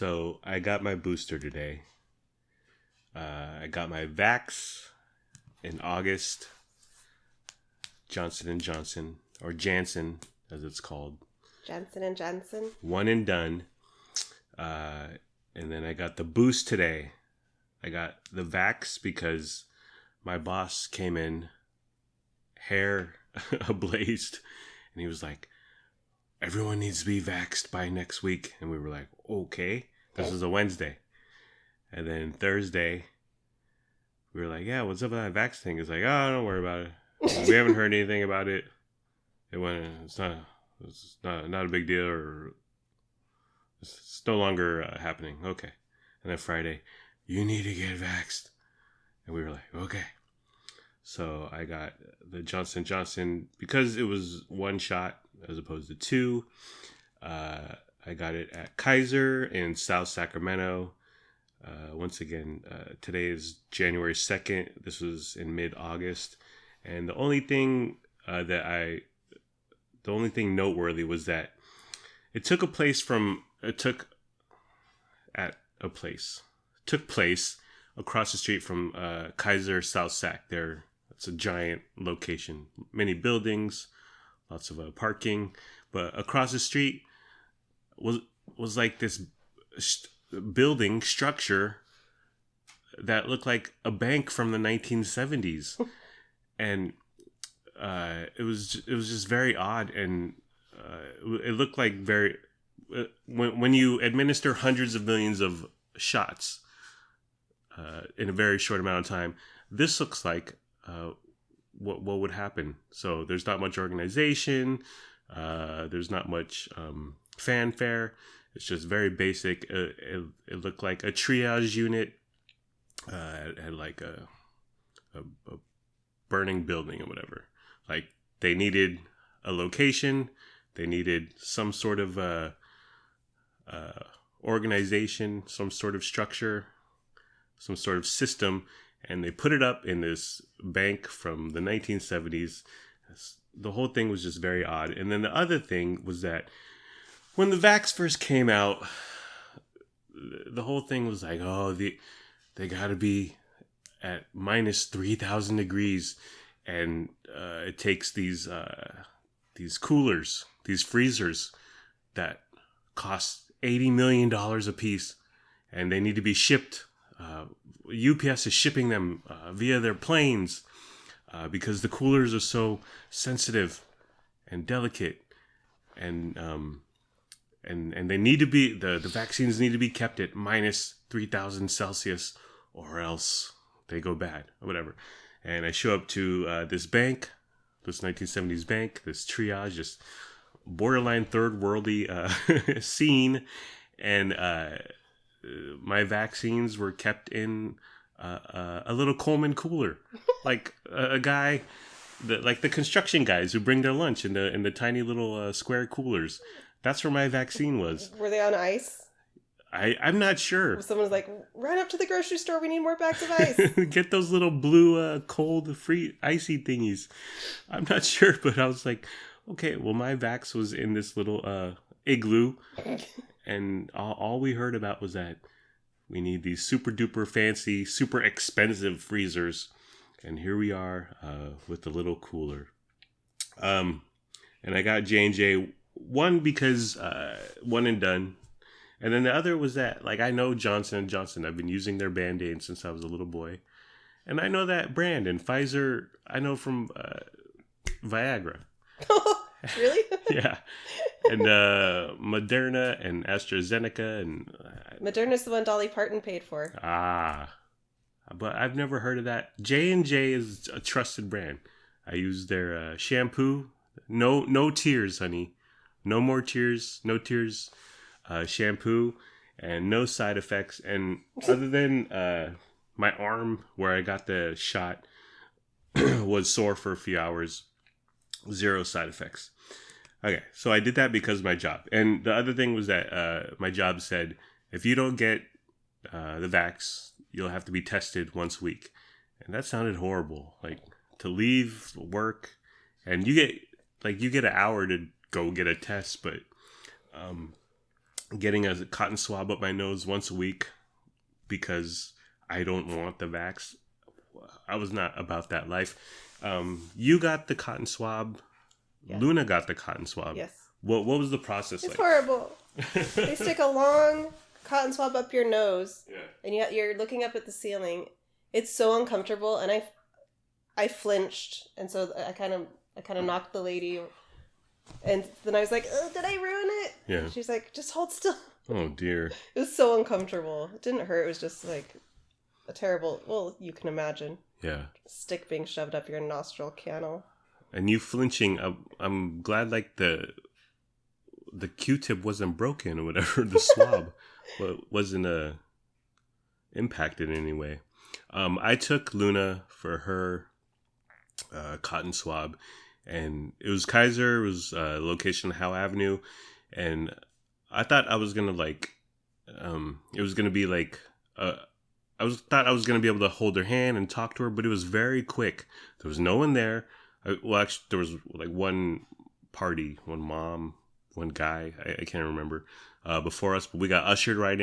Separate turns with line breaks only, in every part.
So I got my booster today. I got my Vax in August. Johnson & Johnson, or Janssen as it's called.
Johnson & Johnson.
One and done. And then I got the boost today. I got the Vax because my boss came in, hair ablazed, and he was like, everyone needs to be vaxxed by next week. And we were like, okay. This was a Wednesday. And then Thursday, we were like, yeah, what's up with that vax thing? It's like, oh, don't worry about it. We haven't heard anything about it. It's not a big deal, or it's no longer happening. Okay. And then Friday, you need to get vaxxed. And we were like, okay. So I got the Johnson & Johnson because it was one shot as opposed to two. I got it at Pfizer in South Sacramento. Once again, today is January 2nd. This was in mid-August. And the only thing noteworthy was that it took place across the street from Kaiser South Sac. It's a giant location, many buildings, lots of parking, but across the street was like this building structure that looked like a bank from the 1970s, and it was just very odd, and it looked like when you administer hundreds of millions of shots in a very short amount of time, this looks like what would happen. So there's not much organization, there's not much fanfare. It's just very basic. It looked like a triage unit. It had like a burning building or whatever. Like they needed a location. They needed some sort of organization, some sort of structure, some sort of system. And they put it up in this bank from the 1970s. The whole thing was just very odd. And then the other thing was that when the vax first came out, the whole thing was like, oh, they got to be at minus 3,000 degrees. And it takes these coolers, these freezers that cost $80 million a piece. And they need to be shipped. UPS is shipping them via their planes because the coolers are so sensitive and delicate, and they need to be the vaccines need to be kept at minus 3,000 Celsius, or else they go bad or whatever. And I show up to this bank, this 1970s bank, this triage, just borderline third worldy scene, and my vaccines were kept in a little Coleman cooler, like a guy, like the construction guys who bring their lunch in the tiny little square coolers. That's where my vaccine was.
Were they on ice?
I'm not sure.
Someone's like, run up to the grocery store. We need more bags of ice.
Get those little blue, cold, free, icy thingies. I'm not sure, but I was like, okay, well, my vax was in this little igloo. And all we heard about was that we need these super duper fancy, super expensive freezers. And here we are with the little cooler. And I got J&J, one because one and done. And then the other was that, like, I know Johnson & Johnson. I've been using their Band-Aid since I was a little boy. And I know that brand. And Pfizer, I know from Viagra.
Really?
Yeah. And Moderna and AstraZeneca. And
Moderna's the one Dolly Parton paid for.
But I've never heard of that. J&J is a trusted brand. I use their shampoo. No tears, honey. No more tears. No tears. Shampoo. And no side effects. And other than my arm where I got the shot was sore for a few hours. Zero side effects. Okay, so I did that because of my job. And the other thing was that my job said, if you don't get the vax, you'll have to be tested once a week. And that sounded horrible. Like, to leave work, and you get an hour to go get a test, but getting a cotton swab up my nose once a week because I don't want the vax. I was not about that life. You got the cotton swab.
Yeah.
Luna got the cotton swab.
Yes.
What was the process
It's
like?
horrible. They stick a long cotton swab up your nose,
Yeah.
and you're looking up at the ceiling. It's so uncomfortable, and I flinched, and so I kind of knocked the lady, and then I was like, oh, "Did I ruin it?"
Yeah.
And she's like, "Just hold still."
Oh dear.
It was so uncomfortable. It didn't hurt. It was just like a terrible. Well, you can imagine.
Yeah.
Stick being shoved up your nostril canal.
And you flinching. I'm glad like the Q-tip wasn't broken or whatever. The swab wasn't impacted in any way. I took Luna for her cotton swab, and it was Kaiser. It was location Howe Avenue, and I thought I was gonna like, it was gonna be like, thought I was gonna be able to hold her hand and talk to her, but it was very quick. There was no one there. Well, actually, there was like one party, one mom, one guy. I can't remember before us, but we got ushered right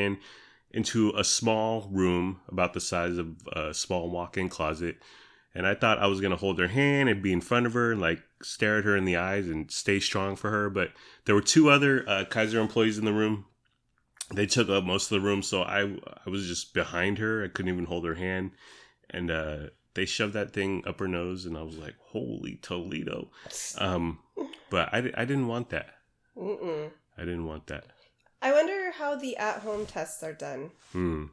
into a small room about the size of a small walk-in closet. And I thought I was going to hold her hand and be in front of her and like stare at her in the eyes and stay strong for her. But there were two other Kaiser employees in the room. They took up most of the room. So I was just behind her. I couldn't even hold her hand. And they shoved that thing up her nose. And I was like, holy Toledo. But I didn't want that.
Mm-mm.
I didn't want that.
I wonder how the at-home tests are done. Do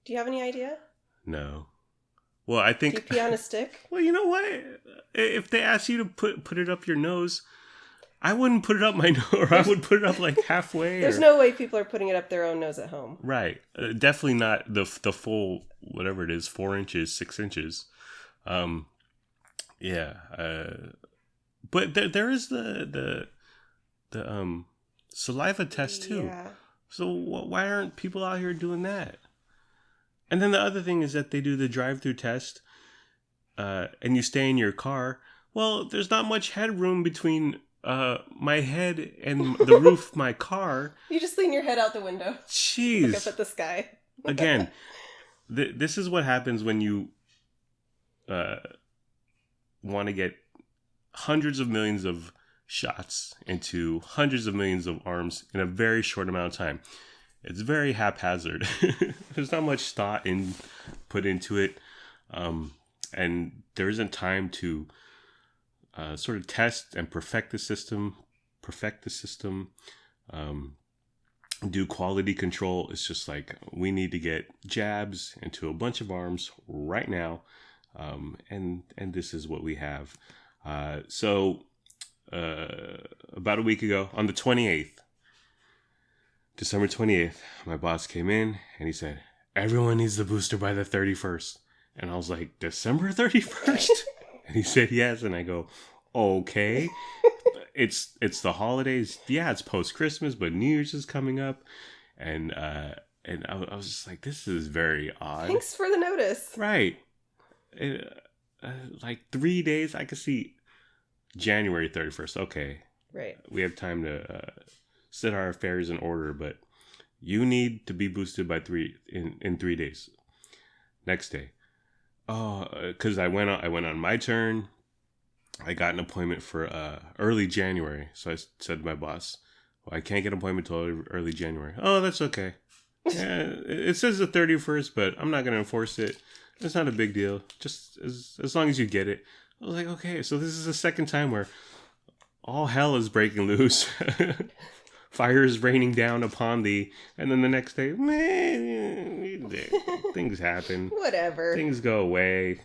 you have any idea?
No. Well, I think...
Do you pee on a stick?
Well, you know what? If they ask you to put it up your nose, I wouldn't put it up my nose, or I would put it up like halfway.
There's no way people are putting it up their own nose at home.
Right. Definitely not the full, whatever it is, 4 inches, 6 inches. Yeah. But there is the saliva test too.
Yeah.
So why aren't people out here doing that? And then the other thing is that they do the drive-through test, and you stay in your car. Well, there's not much headroom between my head and the roof of my car.
You just lean your head out the window.
Jeez.
Look up at the sky.
Again, this is what happens when you want to get hundreds of millions of shots into hundreds of millions of arms in a very short amount of time. It's very haphazard. There's not much thought put into it, and there isn't time to sort of test and perfect the system, do quality control. It's just like, we need to get jabs into a bunch of arms right now, and this is what we have. So about a week ago, on the 28th, December 28th, my boss came in and he said, everyone needs the booster by the 31st. And I was like, December 31st? And he said, yes. And I go, okay. It's the holidays. Yeah, it's post-Christmas, but New Year's is coming up. And I was just like, this is very odd.
Thanks for the notice.
Right. Like 3 days, I could see January 31st. Okay.
Right.
We have time to set our affairs in order, but you need to be boosted by 3 days. Next day. Oh, because I went on my turn. I got an appointment for early January. So I said to my boss, well, I can't get an appointment till early January. Oh, that's okay. Yeah, it says the 31st, but I'm not going to enforce it. It's not a big deal. Just as long as you get it. I was like, okay, so this is the second time where all hell is breaking loose. Fire is raining down upon thee. And then the next day, things happen.
Whatever.
Things go away.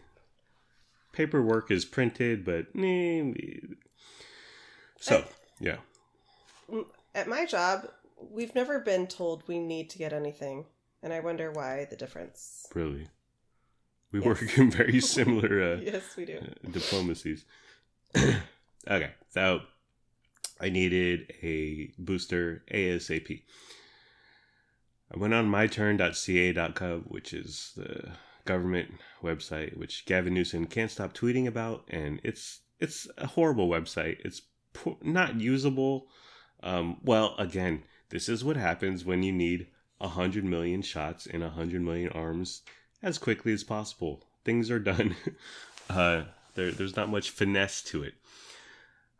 Paperwork is printed, but... So, yeah.
At my job, we've never been told we need to get anything. And I wonder why the difference.
Really? We work in very similar
yes, we do.
Diplomacies. Okay, so I needed a booster ASAP. I went on myturn.ca.gov, which is the government website, which Gavin Newsom can't stop tweeting about, and it's a horrible website. It's not usable. Well, again, this is what happens when you need 100 million shots in 100 million arms as quickly as possible. Things are done. There's not much finesse to it.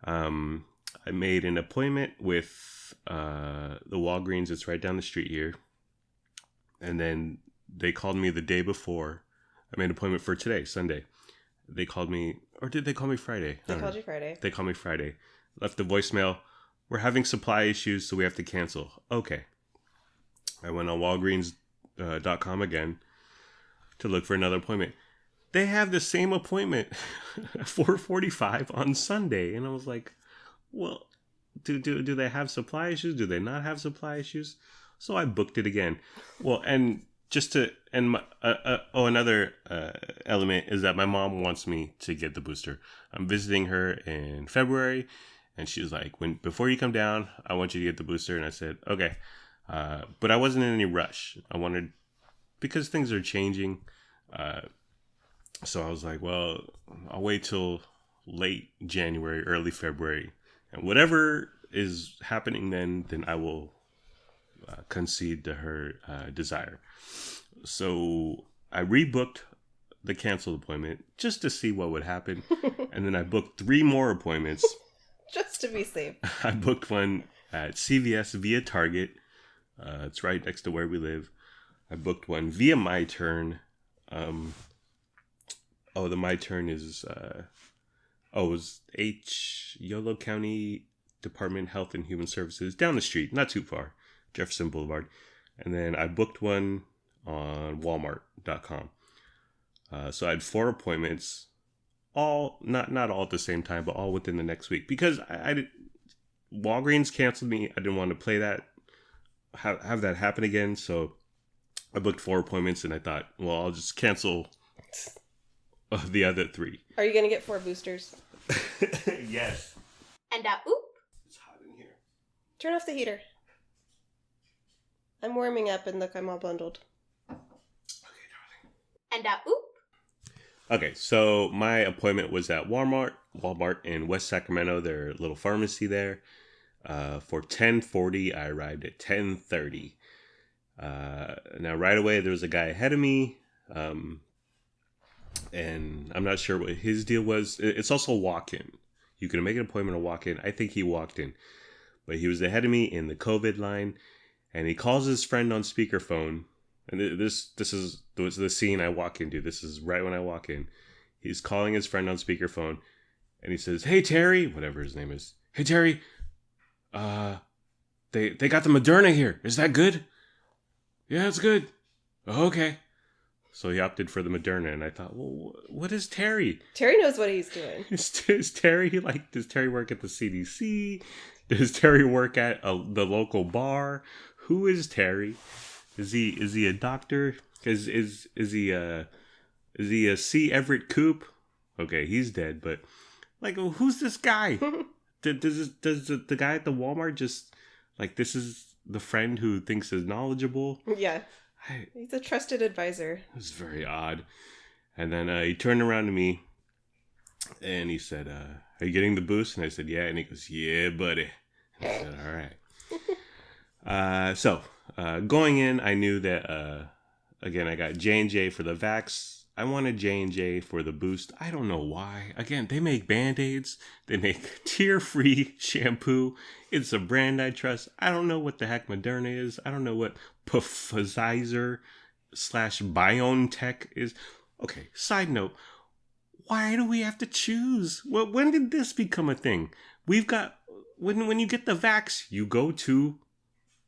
I made an appointment with the Walgreens. It's right down the street here. And then they called me the day before. I made an appointment for today, Sunday. They called me, or did they call me Friday?
They called you Friday.
They called me Friday. Left the voicemail. We're having supply issues, so we have to cancel. Okay. I went on Walgreens.com again to look for another appointment. They have the same appointment at 4:45 on Sunday. And I was like, well, do they have supply issues? Do they not have supply issues? So I booked it again. Well, and just to, and my, another element is that my mom wants me to get the booster. I'm visiting her in February, and she's like, before you come down, I want you to get the booster. And I said, okay. But I wasn't in any rush. I wanted, because things are changing. So I was like, well, I'll wait till late January, early February. And whatever is happening then I will concede to her desire. So I rebooked the canceled appointment just to see what would happen. And then I booked 3 more appointments.
Just to be safe.
I booked one at CVS via Target. It's right next to where we live. I booked one via My Turn. The My Turn is... it was Yolo County Department of Health and Human Services down the street, not too far, Jefferson Boulevard. And then I booked one on Walmart.com. So I had 4 appointments, all not all at the same time, but all within the next week, because Walgreens canceled me. I didn't want to play that, have that happen again. So I booked 4 appointments, and I thought, well, I'll just cancel the other 3.
Are you going to get 4 boosters?
Yes.
And oop.
It's hot in here.
Turn off the heater. I'm warming up and look, I'm all bundled.
Okay, darling.
And oop.
Okay, so my appointment was at Walmart in West Sacramento, their little pharmacy there. For 10:40, I arrived at 10:30. Now, right away, there was a guy ahead of me. And I'm not sure what his deal was. It's also walk-in. You can make an appointment to walk in. I think he walked in. But he was ahead of me in the COVID line. And he calls his friend on speakerphone. And this is the scene I walk into. This is right when I walk in. He's calling his friend on speakerphone. And he says, "Hey, Terry," whatever his name is. "Hey, Terry, they got the Moderna here. Is that good?" "Yeah, it's good." "Oh, okay." So he opted for the Moderna, and I thought, well, what is Terry?
Terry knows what he's doing.
Is Terry does Terry work at the CDC? Does Terry work at the local bar? Who is Terry? Is he a doctor? Is he a C. Everett Koop? Okay, he's dead, but like, who's this guy? does the guy at the Walmart just like, this is the friend who thinks is knowledgeable?
Yeah. He's a trusted advisor.
It was very odd. And then he turned around to me and he said, "Are you getting the boost?" And I said, "Yeah." And he goes, "Yeah, buddy." And I said, "All right." So going in, I knew that, again, I got J&J for the vax. I wanted J&J for the boost. I don't know why. Again, they make Band-Aids. They make tear-free shampoo. It's a brand I trust. I don't know what the heck Moderna is. I don't know what Pfizer /BioNTech is. Okay, side note. Why do we have to choose? Well, when did this become a thing? We've got, when you get the vax, you go to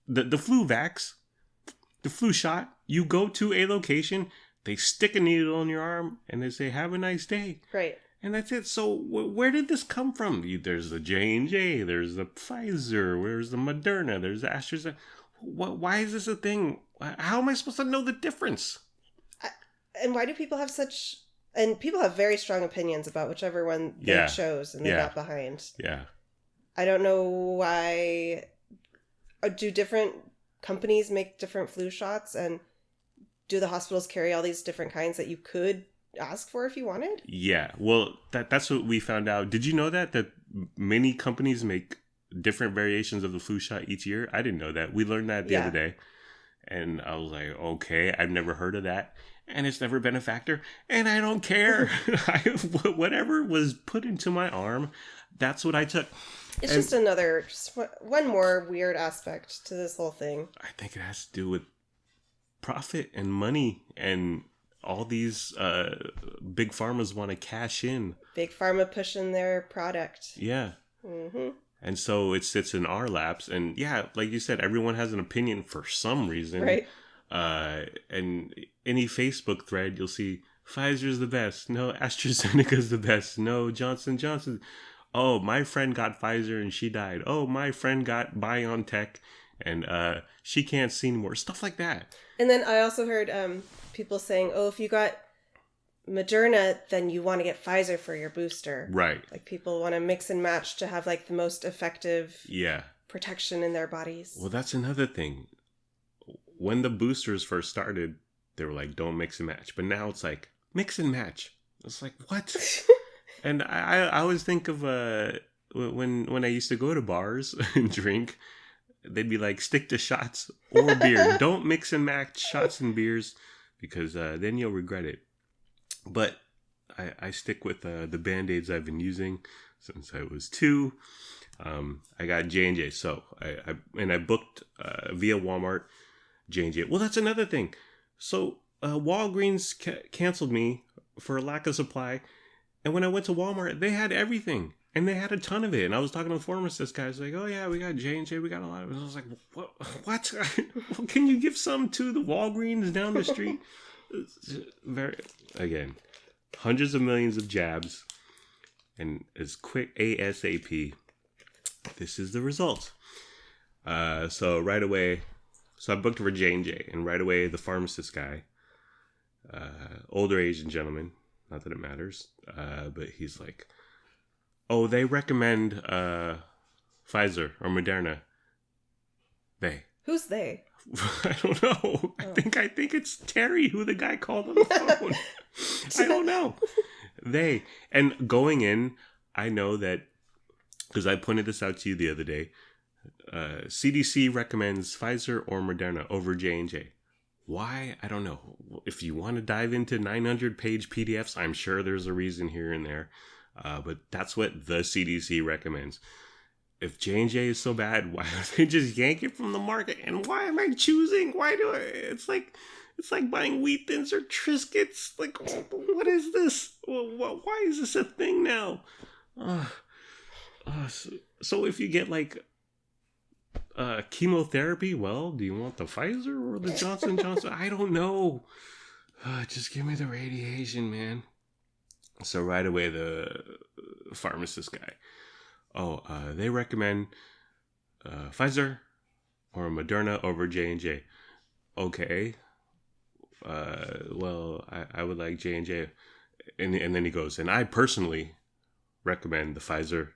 the flu vax, the flu shot. You go to a location. They stick a needle on your arm and they say, "Have a nice day."
Right.
And that's it. So where did this come from? There's the J&J, there's the Pfizer, there's the Moderna, there's the AstraZeneca. Why is this a thing? How am I supposed to know the difference?
And why do people have such... And people have very strong opinions about whichever one they chose and they got behind.
Yeah.
I don't know why... Do different companies make different flu shots? And do the hospitals carry all these different kinds that you could ask for if you wanted?
Yeah. Well, that's what we found out. Did you know that many companies make different variations of the flu shot each year. I didn't know that. We learned that the
Yeah.
other day. And I was like, okay, I've never heard of that. And it's never been a factor. And I don't care. Whatever was put into my arm, that's what I took.
It's
And
just one more weird aspect to this whole thing.
I think it has to do with profit and money. And all these big pharmas want to cash in.
Big Pharma pushing their product.
Yeah.
Mm-hmm.
And so it sits in our laps. And yeah, like you said, everyone has an opinion for some reason.
Right.
And any Facebook thread, you'll see Pfizer's the best. No, AstraZeneca's the best. No, Johnson & Johnson. Oh, my friend got Pfizer and she died. Oh, my friend got BioNTech and she can't see anymore. Stuff like that.
And then I also heard people saying, oh, if you got Moderna, then you want to get Pfizer for your booster.
Right.
Like people want to mix and match to have like the most effective protection in their bodies.
Well, that's another thing. When the boosters first started, they were like, don't mix and match. But now it's like, mix and match. It's like, what? And I always think of when I used to go to bars and drink, they'd be like, stick to shots or beer. Don't mix and match shots and beers because then you'll regret it. But I stick with the Band-Aids I've been using since I was 2. I got J&J. So I booked via Walmart J&J. Well, that's another thing. So Walgreens canceled me for a lack of supply. And when I went to Walmart, they had everything. And they had a ton of it. And I was talking to the pharmacist guy. He's like, oh, yeah, we got J&J. We got a lot of it. And I was like, what? Can you give some to the Walgreens down the street? Again, hundreds of millions of jabs. And as quick ASAP. This is the result. So right away, I booked for J&J. And right away, the pharmacist guy, older Asian gentleman, not that it matters, but he's like, oh, they recommend Pfizer or Moderna. They.
Who's they?
I don't know. I think it's Terry who the guy called on the phone. I don't know. They. And going in, I know that, because I pointed this out to you the other day, CDC recommends Pfizer or Moderna over J&J. Why? I don't know. If you want to dive into 900-page PDFs, I'm sure there's a reason here and there. But that's what the CDC recommends. If J&J is so bad, why don't they just yank it from the market? And why am I choosing? It's like buying wheat thins or Triscuits. Like, what is this? Why is this a thing now? So if you get like chemotherapy, well, do you want the Pfizer or the Johnson & Johnson? I don't know. Just give me the radiation, man. So right away, the pharmacist guy, they recommend Pfizer or Moderna over J&J. Okay. Well, I would like J&J. And then he goes, and I personally recommend the Pfizer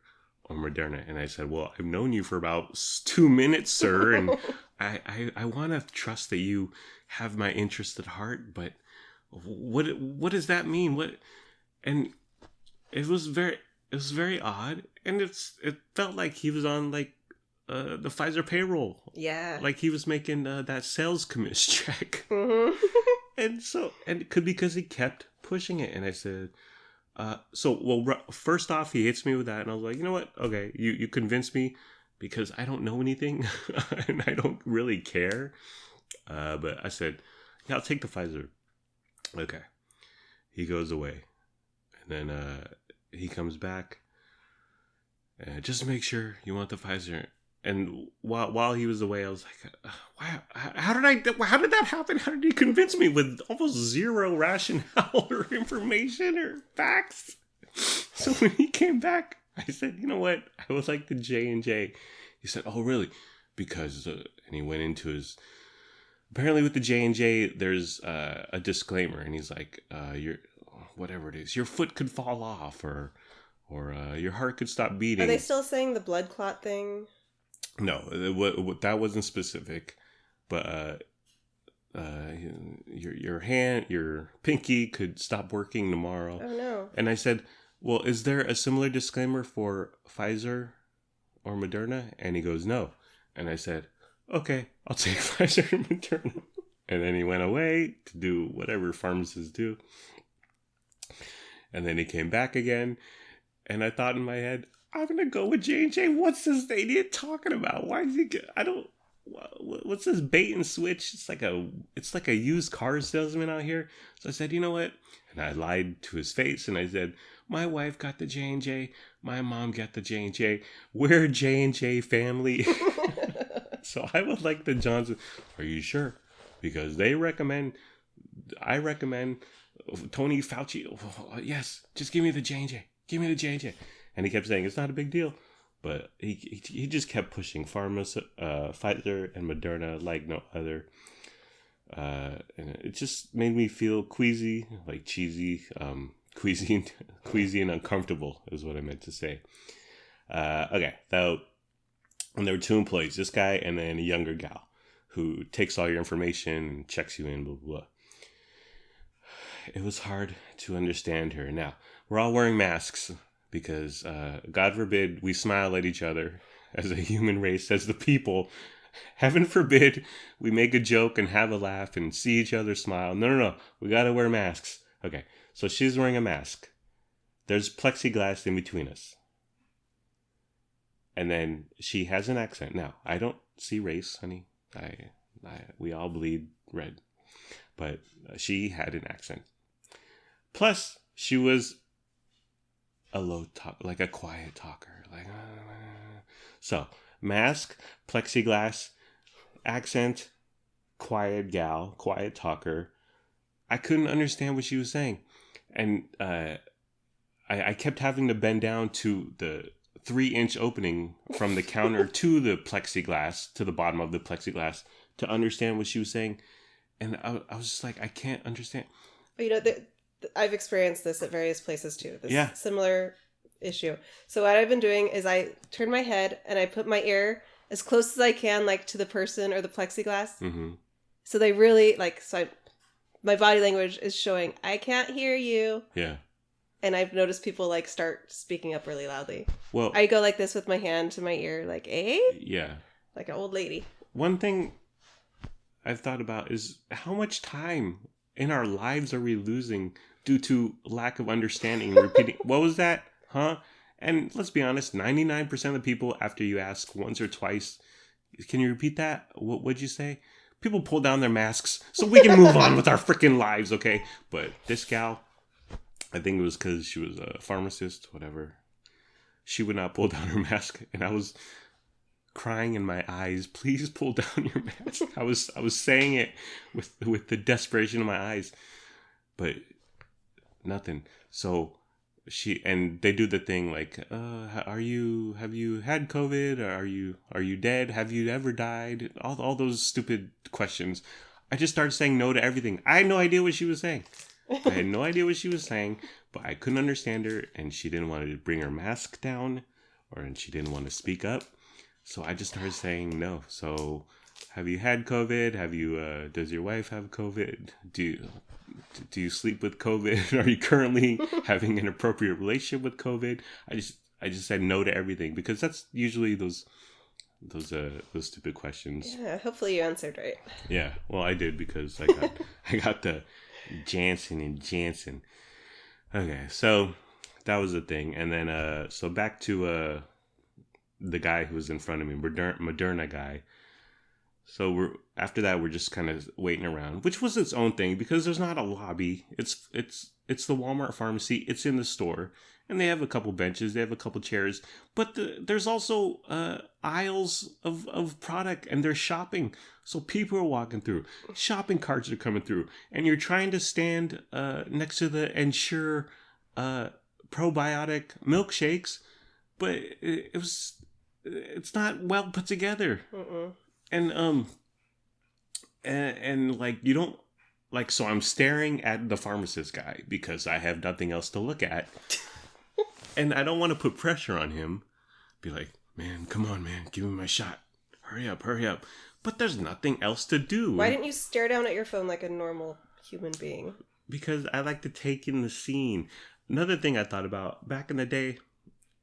or Moderna. And I said, well, I've known you for about 2 minutes, sir. And I want to trust that you have my interest at heart. But what does that mean? And it was very odd. And it felt like he was on like the Pfizer payroll. Yeah. Like he was making that sales commission check. Mm-hmm. and it could be because he kept pushing it. And I said, first off, he hits me with that. And I was like, you know what? Okay, you convinced me because I don't know anything and I don't really care. But I said, yeah, I'll take the Pfizer. Okay. He goes away. And then he comes back. Just make sure you want the Pfizer. And while he was away, I was like, wow, how did that happen? How did he convince me with almost zero rationale or information or facts? So when he came back, I said, you know what? I would like the J&J. He said, oh, really? Because, and he went into his, apparently with the J&J, there's a disclaimer. And he's like, whatever it is, your foot could fall off or your heart could stop beating.
Are they still saying the blood clot thing?
No, that wasn't specific, but your hand, your pinky could stop working tomorrow.
Oh no!
And I said, well, is there a similar disclaimer for Pfizer or Moderna? And he goes, no. And I said, okay, I'll take Pfizer and Moderna. And then he went away to do whatever pharmacists do. And then he came back again. And I thought in my head, I'm going to go with J&J. What's this idiot talking about? Why is he... What's this bait and switch? It's like a used car salesman out here. So I said, you know what? And I lied to his face and I said, my wife got the J&J. My mom got the J&J. We're a J&J family. So I would like the Johnson. Are you sure? Because I recommend Tony Fauci. Oh, yes, just give me the J&J. Give me the J&J. And he kept saying, it's not a big deal. But he just kept pushing Pfizer and Moderna like no other. And it just made me feel queasy, like cheesy, queasy and uncomfortable is what I meant to say. Okay, so and there were 2 employees, this guy and then a younger gal who takes all your information and checks you in, blah, blah, blah. It was hard to understand her. Now, we're all wearing masks. Because, God forbid, we smile at each other as a human race, as the people. Heaven forbid, we make a joke and have a laugh and see each other smile. No. We got to wear masks. Okay, so she's wearing a mask. There's plexiglass in between us. And then she has an accent. Now, I don't see race, honey. We all bleed red. But she had an accent. Plus, she was... a low talk, like a quiet talker, so mask, plexiglass, accent, quiet gal, quiet talker. I couldn't understand what she was saying, and I kept having to bend down to the 3-inch opening from the counter to the plexiglass, to the bottom of the plexiglass, to understand what she was saying, and I was just like, I can't understand.
You know, I've experienced this at various places too. This similar issue. So what I've been doing is I turn my head and I put my ear as close as I can, like to the person or the plexiglass. Mm-hmm. So they really my body language is showing, I can't hear you. Yeah. And I've noticed people like start speaking up really loudly. Well, I go like this with my hand to my ear, like, eh? Yeah. Like an old lady.
One thing I've thought about is how much time in our lives are we losing due to lack of understanding and repeating? What was that? Huh? And let's be honest, 99% of the people, after you ask once or twice, can you repeat that? What'd you say? People pull down their masks so we can move on with our freaking lives, okay? But this gal, I think it was because she was a pharmacist, whatever. She would not pull down her mask, and I was crying in my eyes. Please pull down your mask. I was saying it with the desperation in my eyes, but nothing. So they do the thing like, have you had COVID? Or are you dead? Have you ever died? All those stupid questions. I just started saying no to everything. I had no idea what she was saying. I had no idea what she was saying, but I couldn't understand her, and she didn't want to bring her mask down, and she didn't want to speak up. So I just started saying no. So, have you had COVID? Does your wife have COVID? Do you sleep with COVID? Are you currently having an appropriate relationship with COVID? I just said no to everything, because that's usually those stupid questions.
Yeah, hopefully you answered right.
Yeah, well, I did, because I got the Janssen and Janssen. Okay, so that was the thing. And then so back to the guy who was in front of me, Moderna guy. So after that we're just kind of waiting around, which was its own thing, because there's not a lobby. It's the Walmart pharmacy. It's in the store, and they have a couple benches, they have a couple chairs, but there's also aisles of product, and they're shopping. So people are walking through, shopping carts are coming through, and you're trying to stand next to the Ensure probiotic milkshakes, but it's not well put together. Mm-mm. And like, you don't, like, so I'm staring at the pharmacist guy because I have nothing else to look at. And I don't want to put pressure on him. Be like, man, come on, man, give me my shot. Hurry up. But there's nothing else to do.
Why didn't you stare down at your phone like a normal human being?
Because I like to take in the scene. Another thing I thought about, back in the day,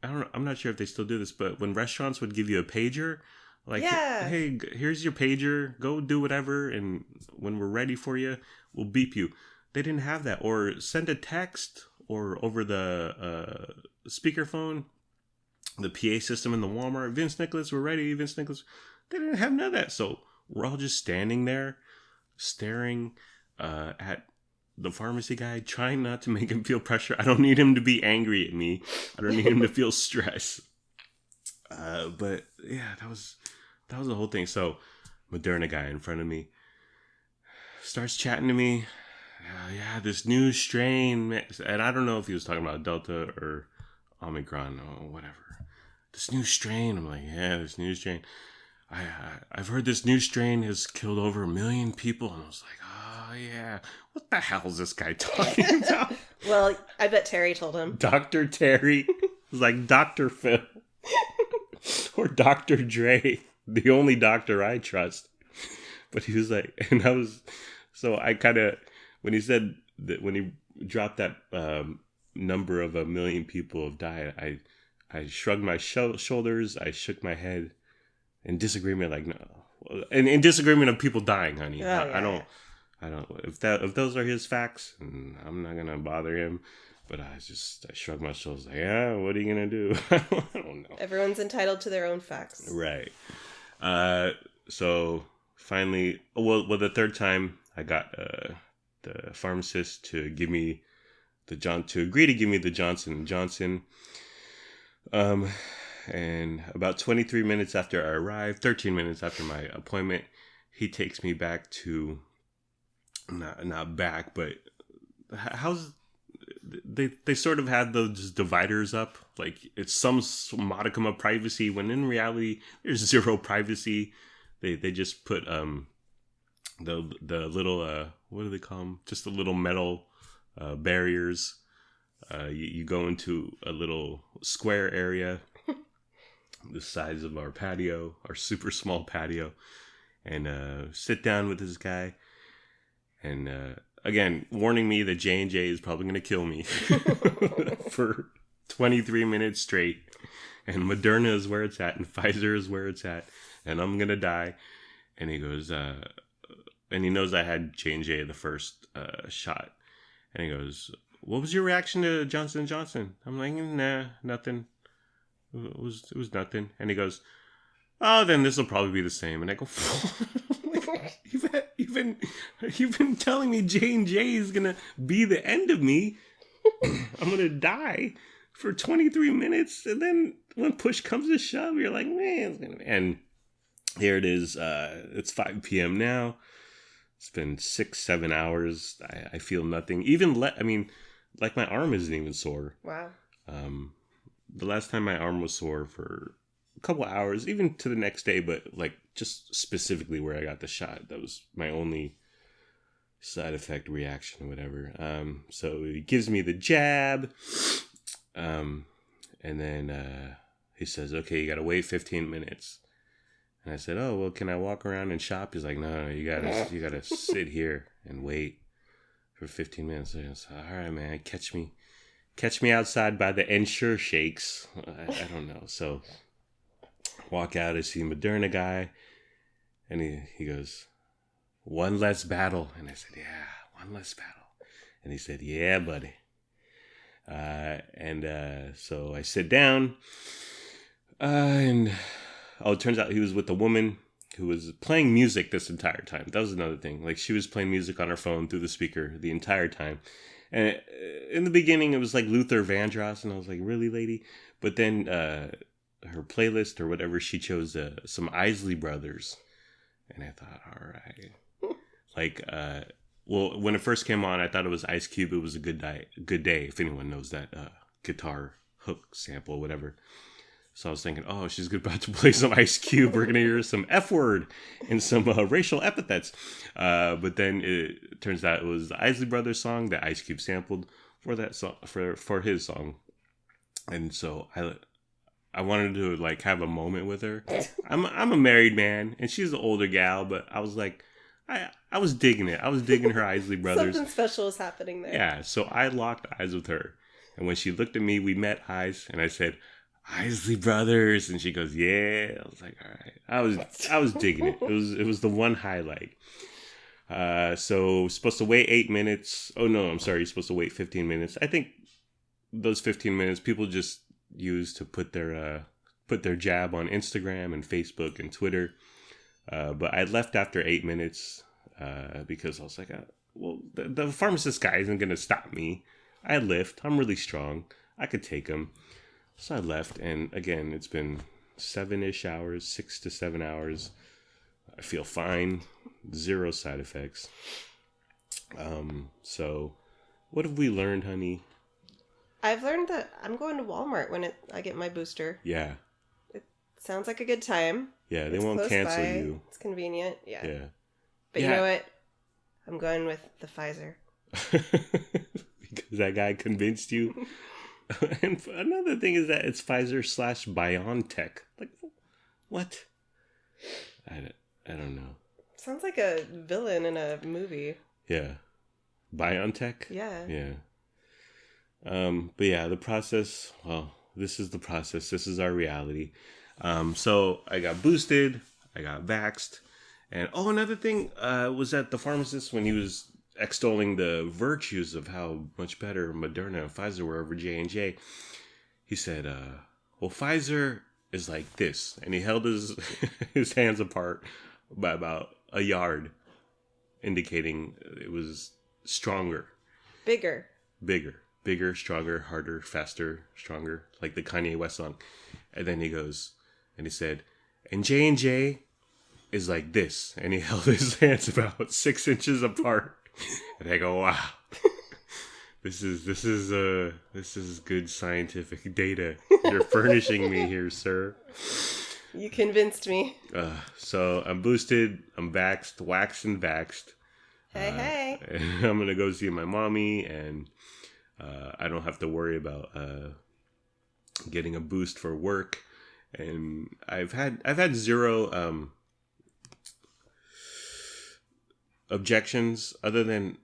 I'm not sure if they still do this, but when restaurants would give you a pager, like,
Yeah.
hey, here's your pager, go do whatever, and when we're ready for you, we'll beep you. They didn't have that. Or send a text or over the speakerphone, the PA system in the Walmart. Vince Nicholas, we're ready. Vince Nicholas. They didn't have none of that. So we're all just standing there staring at the pharmacy guy, trying not to make him feel pressure. I don't need him to be angry at me. I don't need him to feel stress. But yeah, that was the whole thing. So Moderna guy in front of me starts chatting to me. Yeah, this new strain, and I don't know if he was talking about Delta or Omicron or whatever. This new strain. I'm like, yeah, this new strain. I've heard this new strain has killed over 1 million people, and I was like, oh yeah, what the hell is this guy talking about?
Well, I bet Terry told him.
Dr. Terry was like Dr. Phil or Dr. Dre, the only doctor I trust. But he was like, and I kind of, when he said that, when he dropped that number of 1 million people have died, I shrugged my shoulders, I shook my head in disagreement, like, no, in disagreement of people dying, honey.
Oh, yeah.
I don't. If those are his facts, I'm not gonna bother him. But I shrugged my shoulders, like, yeah, what are you gonna do? I don't know.
Everyone's entitled to their own facts,
right? So finally, the third time, I got the pharmacist to agree to give me the Johnson & Johnson. And about 23 minutes after I arrived, 13 minutes after my appointment, he takes me back to, not back, but they sort of had those dividers up, like it's some modicum of privacy, when in reality there's zero privacy. They just put the little what do they call them? Just the little metal barriers. You go into a little square area, the size of our patio, our super small patio, and sit down with this guy. And again, warning me that J&J is probably going to kill me for 23 minutes straight. And Moderna is where it's at, and Pfizer is where it's at, and I'm going to die. And he goes, and he knows I had J&J the first shot. And he goes, what was your reaction to Johnson & Johnson? I'm like, nah, nothing. It was nothing. And he goes, oh, then this will probably be the same. And I go, you've been telling me J&J is gonna be the end of me. I'm gonna die for 23 minutes, and then when push comes to shove, you're like, man, it's gonna be. And here it is. It's 5 p.m. now. It's been 6-7 hours. I feel nothing. Like my arm isn't even sore.
Wow.
The last time my arm was sore for a couple hours, even to the next day, but like just specifically where I got the shot, that was my only side effect reaction or whatever. So he gives me the jab, and then he says, okay, you gotta wait 15 minutes. And I said, oh, well, can I walk around and shop? He's like, no, you gotta sit here and wait for 15 minutes. So I was like, all right, man, catch me outside by the Ensure Shakes. I don't know. So walk out, I see Moderna guy, and he goes, one less battle. And I said, yeah, one less battle. And he said, yeah, buddy. So I sit down, and it turns out he was with a woman who was playing music this entire time. That was another thing. Like, she was playing music on her phone through the speaker the entire time. And in the beginning, it was like Luther Vandross, and I was like, really, lady? But then her playlist or whatever, she chose some Isley Brothers. And I thought, all right. Like, well, when it first came on, I thought it was Ice Cube. It was a good day, if anyone knows that guitar hook sample, whatever. So I was thinking, oh, she's about to play some Ice Cube. We're going to hear some F word and some racial epithets. But then it turns out it was the Isley Brothers song that Ice Cube sampled for that song, for his song. And so I wanted to like have a moment with her. I'm a married man, and she's an older gal, but I was like, I was digging it. I was digging her Isley Brothers.
Something special is happening there.
Yeah, so I locked eyes with her. And when she looked at me, we met eyes, and I said, Isley Brothers. And she goes, yeah. I was like, all right. I was digging it. It was the one highlight. So supposed to wait 8 minutes. Oh no, I'm sorry. You're supposed to wait 15 minutes. I think those 15 minutes people just use to put their jab on Instagram and Facebook and Twitter. But I left after 8 minutes because I was like, well, the pharmacist guy isn't going to stop me. I lift. I'm really strong. I could take him. So I left. And again, it's been 7-ish hours, 6 to 7 hours. I feel fine. 0 side effects. So what have we learned, honey?
I've learned that I'm going to Walmart when I get my booster.
Yeah.
It sounds like a good time.
Yeah, they won't cancel
by.
you.
It's convenient. Yeah.
Yeah.
But you know what? I'm going with the Pfizer.
Because that guy convinced you. And another thing is that it's Pfizer/BioNTech. Like, what? I don't know.
Sounds like a villain in a movie.
Yeah. BioNTech?
Yeah.
Yeah. But yeah, the process, well, this is the process. This is our reality. So I got boosted. I got vaxxed. And, another thing was that the pharmacist, when he was extolling the virtues of how much better Moderna and Pfizer were over J&J, he said, well, Pfizer is like this. And he held his hands apart by about a yard, indicating it was stronger.
Bigger,
stronger, harder, faster, stronger, like the Kanye West song. And then he goes, and he said, and J&J is like this. And he held his hands about 6 inches apart. And I go, wow, this is good scientific data you're furnishing me here, sir.
You convinced me.
So I'm boosted, I'm vaxxed, waxed and vaxxed.
Hey.
And I'm gonna go see my mommy, and I don't have to worry about getting a boost for work. And I've had 0 objections other than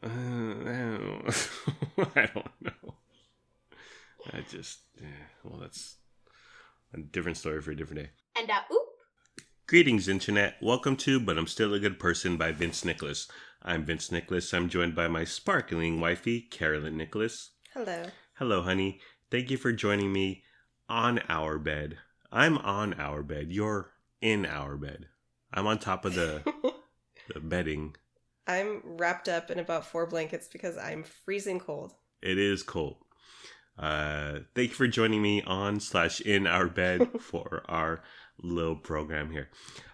I don't know. Well, that's a different story for a different day.
And oop.
Greetings, Internet. Welcome to But I'm Still a Good Person by Vince Nicholas. I'm Vince Nicholas. I'm joined by my sparkling wifey, Carolyn Nicholas.
Hello.
Hello, honey. Thank you for joining me on our bed. I'm on our bed. You're in our bed. I'm on top of the bedding.
I'm wrapped up in about 4 blankets because I'm freezing cold.
It is cold. Thank you for joining me on/in our bed for our little program here.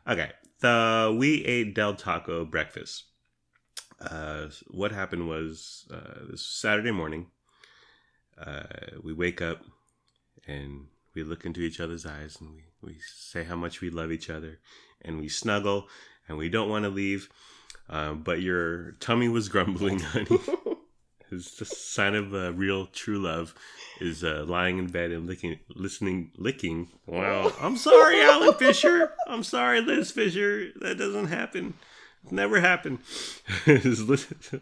Okay, we ate Del Taco breakfast. What happened was this Saturday morning, we wake up and we look into each other's eyes and we say how much we love each other, and we snuggle and we don't want to leave. But your tummy was grumbling, honey. It's the sign of real true love is lying in bed and licking. Wow. I'm sorry, Alan Fisher. I'm sorry, Liz Fisher. That doesn't happen. It's never happened.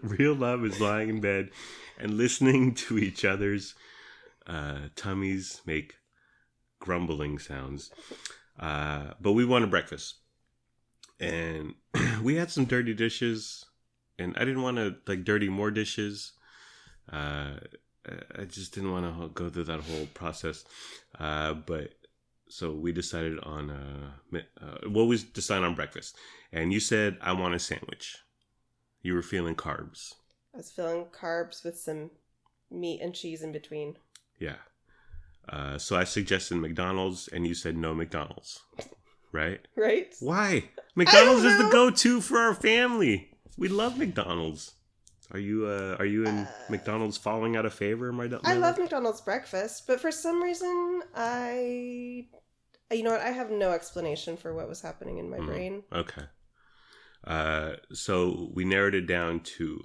Real love is lying in bed and listening to each other's tummies make grumbling sounds. But we wanted breakfast. And we had some dirty dishes, and I didn't want to dirty more dishes. I just didn't want to go through that whole process. But so we decided on we decided on breakfast. And you said, I want a sandwich. You were feeling carbs.
I was feeling carbs with some meat and cheese in between.
Yeah. So I suggested McDonald's, and you said no McDonald's. Right?
Right?
Why? McDonald's is the go-to for our family. We love McDonald's. Are you in McDonald's falling out of favor?
I love McDonald's breakfast, but for some reason, you know what? I have no explanation for what was happening in my brain.
Okay. So we narrowed it down to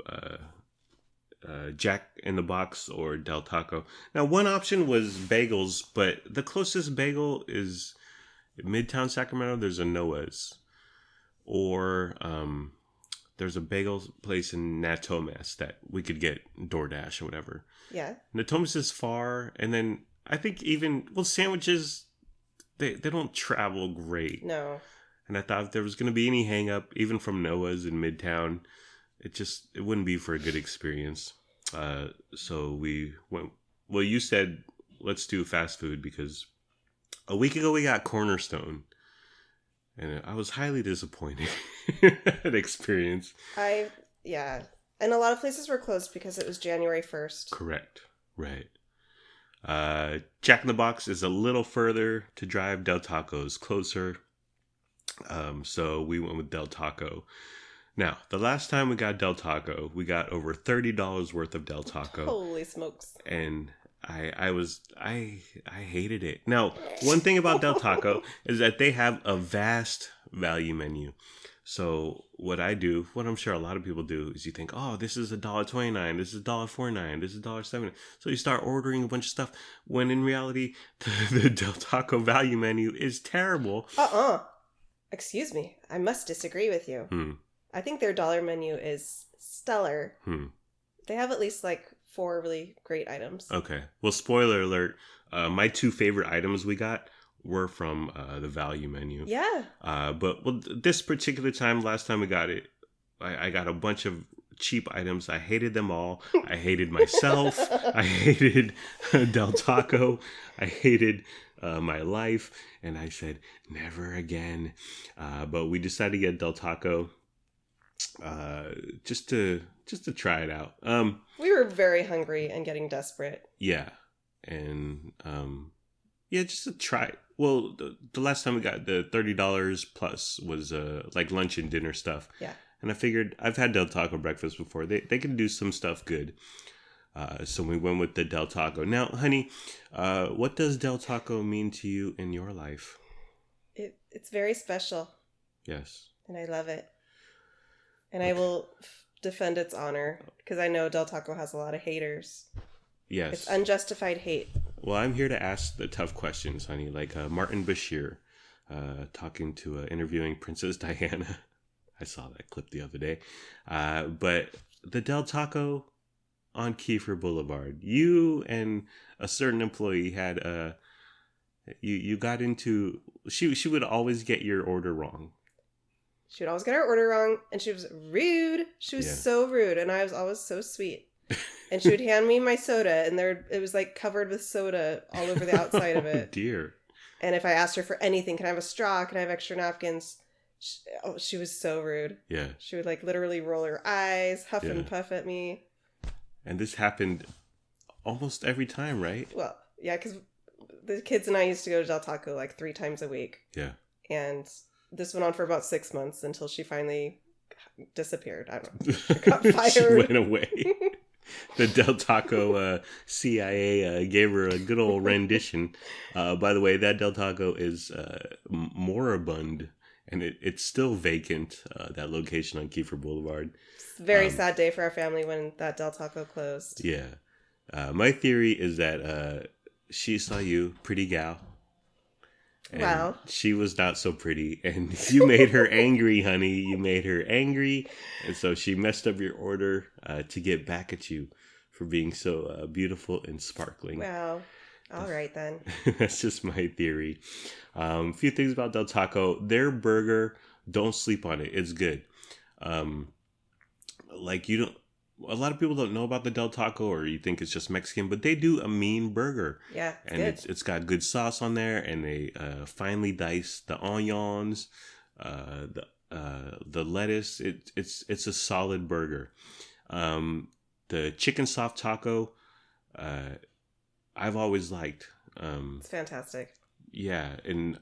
Jack in the Box or Del Taco. Now, one option was bagels, but the closest bagel is Midtown Sacramento. There's a Noah's, or there's a bagel place in Natomas that we could get DoorDash or whatever.
Yeah.
Natomas is far, and then I think even, well, sandwiches, they don't travel great.
No.
And I thought if there was going to be any hang up, even from Noah's in Midtown, it wouldn't be for a good experience. So we went, well, you said, let's do fast food because a week ago we got Cornerstone. And I was highly disappointed in that experience.
Yeah. And a lot of places were closed because it was January 1st.
Correct. Right. Jack in the Box is a little further to drive. Del Taco is closer. So we went with Del Taco. Now, the last time we got Del Taco, we got over $30 worth of Del Taco.
Holy smokes.
And I hated it. Now, one thing about Del Taco is that they have a vast value menu. So what I'm sure a lot of people do, is you think, oh, this is $1.29, this is $1.49, this is $1.70. So you start ordering a bunch of stuff when in reality, the Del Taco value menu is terrible.
Excuse me. I must disagree with you. I think their dollar menu is stellar. They have at least like 4 really great items.
Okay. Well, spoiler alert. My 2 favorite items we got were from the value menu.
Yeah.
But this particular time, last time we got it, I got a bunch of cheap items. I hated them all. I hated myself. I hated Del Taco. I hated my life. And I said, never again. But we decided to get Del Taco just to try it out.
We were very hungry and getting desperate.
Yeah. And just to try. Well, the last time we got the $30 plus was like lunch and dinner stuff.
Yeah.
And I figured, I've had Del Taco breakfast before. They can do some stuff good. So we went with the Del Taco. Now, honey, what does Del Taco mean to you in your life?
It's very special.
Yes.
And I love it. And I will defend its honor because I know Del Taco has a lot of haters.
Yes.
It's unjustified hate.
Well, I'm here to ask the tough questions, honey. Like Martin Bashir talking to interviewing Princess Diana. I saw that clip the other day. But the Del Taco on Kiefer Boulevard, you and a certain employee had you got into. She would always get your order wrong.
She would always get her order wrong, and she was rude. She was so rude, and I was always so sweet. And she would hand me my soda, and it was like covered with soda all over the outside of it.
Oh, dear.
And if I asked her for anything, can I have a straw? Can I have extra napkins? She was so rude.
Yeah.
She would like literally roll her eyes, huff and puff at me. And
this happened almost every time, right?
Well, yeah, because the kids and I used to go to Del Taco like 3 times a week. Yeah. And this went on for about 6 months until she finally disappeared. I don't know. She got fired.
She went away. The Del Taco CIA gave her a good old rendition. By the way, that Del Taco is moribund, and it's still vacant, that location on Kiefer Boulevard.
It's a very sad day for our family when that Del Taco closed.
Yeah. My theory is that she saw you, pretty gal. And she was not so pretty, and you made her angry, honey. You made her angry, and so she messed up your order to get back at you for being so beautiful and sparkling.
Wow. All right, then.
That's just my theory. A few things about Del Taco. Their burger, don't sleep on it. It's good. A lot of people don't know about the Del Taco, or you think it's just Mexican, but they do a mean burger.
Yeah,
it's got good sauce on there, and they finely dice the onions, the lettuce. It's a solid burger. The chicken soft taco, I've always liked.
It's fantastic.
Yeah, and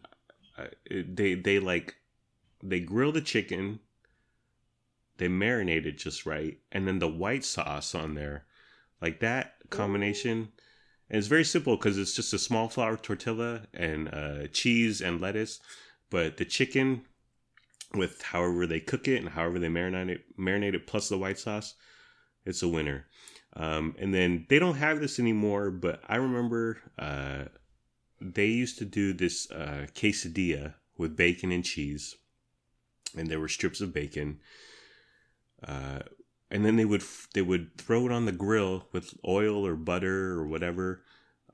they grill the chicken. They marinate it just right. And then the white sauce on there, like that combination. And it's very simple because it's just a small flour tortilla and cheese and lettuce. But the chicken, with however they cook it and however they marinate it plus the white sauce, it's a winner. And then they don't have this anymore, but I remember they used to do this quesadilla with bacon and cheese. And there were strips of bacon. And then they would throw it on the grill with oil or butter or whatever,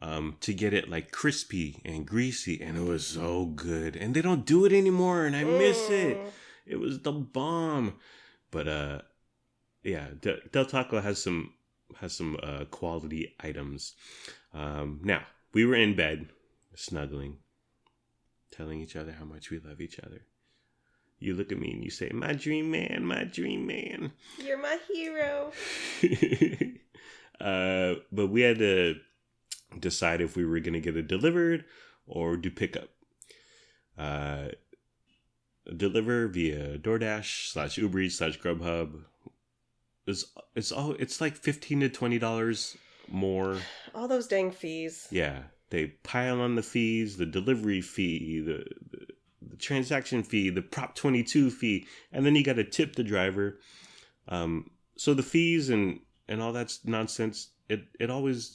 to get it like crispy and greasy, and it was so good. And they don't do it anymore, and I miss it. It was the bomb. But yeah, Del Taco has some quality items. Now we were in bed, snuggling, telling each other how much we love each other. You look at me and you say, "My dream man, my dream man."
You're my hero.
But we had to decide if we were going to get it delivered or do pickup. Deliver via DoorDash / Uber Eats / Grubhub. It's like $15 to $20 more. All
those dang fees.
Yeah, they pile on the fees, the delivery fee, the transaction fee, the Prop 22 fee, and then you got to tip the driver. So the fees and all that nonsense, it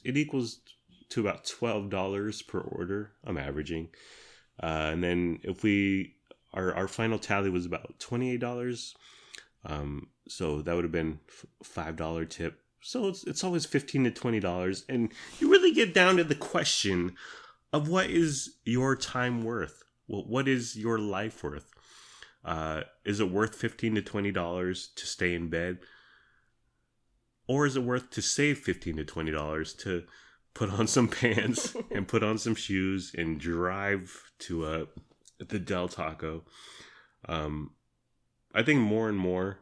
equals to about $12 per order. I'm averaging, and then if our final tally was about $28. So that would have been $5 tip. So it's always $15 to $20, and you really get down to the question of what is your time worth. Well, what is your life worth? Is it worth $15 to $20 to stay in bed? Or is it worth to save $15 to $20 to put on some pants and put on some shoes and drive to the Del Taco? I think more and more,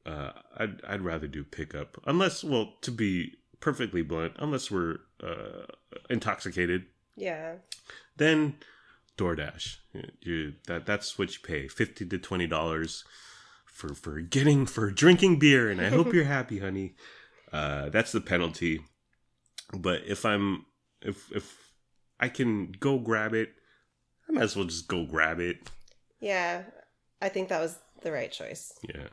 I'd rather do pickup. Unless, well, to be perfectly blunt, unless we're intoxicated.
Yeah. Then
DoorDash. That's what you pay, $15 to $20 for drinking beer, and I hope you're happy, honey. That's the penalty. But if I can go grab it, I might as well just go grab it.
Yeah, I think that was the right choice.
Yeah.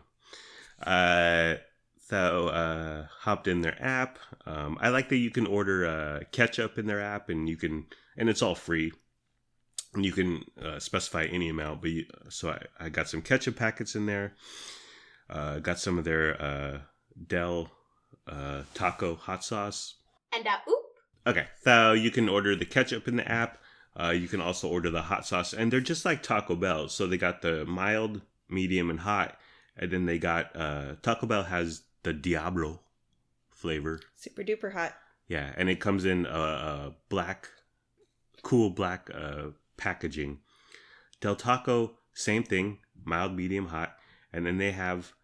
So hopped in their app. I like that you can order ketchup in their app, and it's all free. And you can specify any amount. So I got some ketchup packets in there. Got some of their Del Taco hot sauce.
And oop.
Okay, so you can order the ketchup in the app. You can also order the hot sauce, and they're just like Taco Bell. So they got the mild, medium, and hot, and then they got Taco Bell has the Diablo flavor,
super duper hot.
Yeah, and it comes in cool black packaging. Del Taco, same thing, mild, medium, hot, and then they have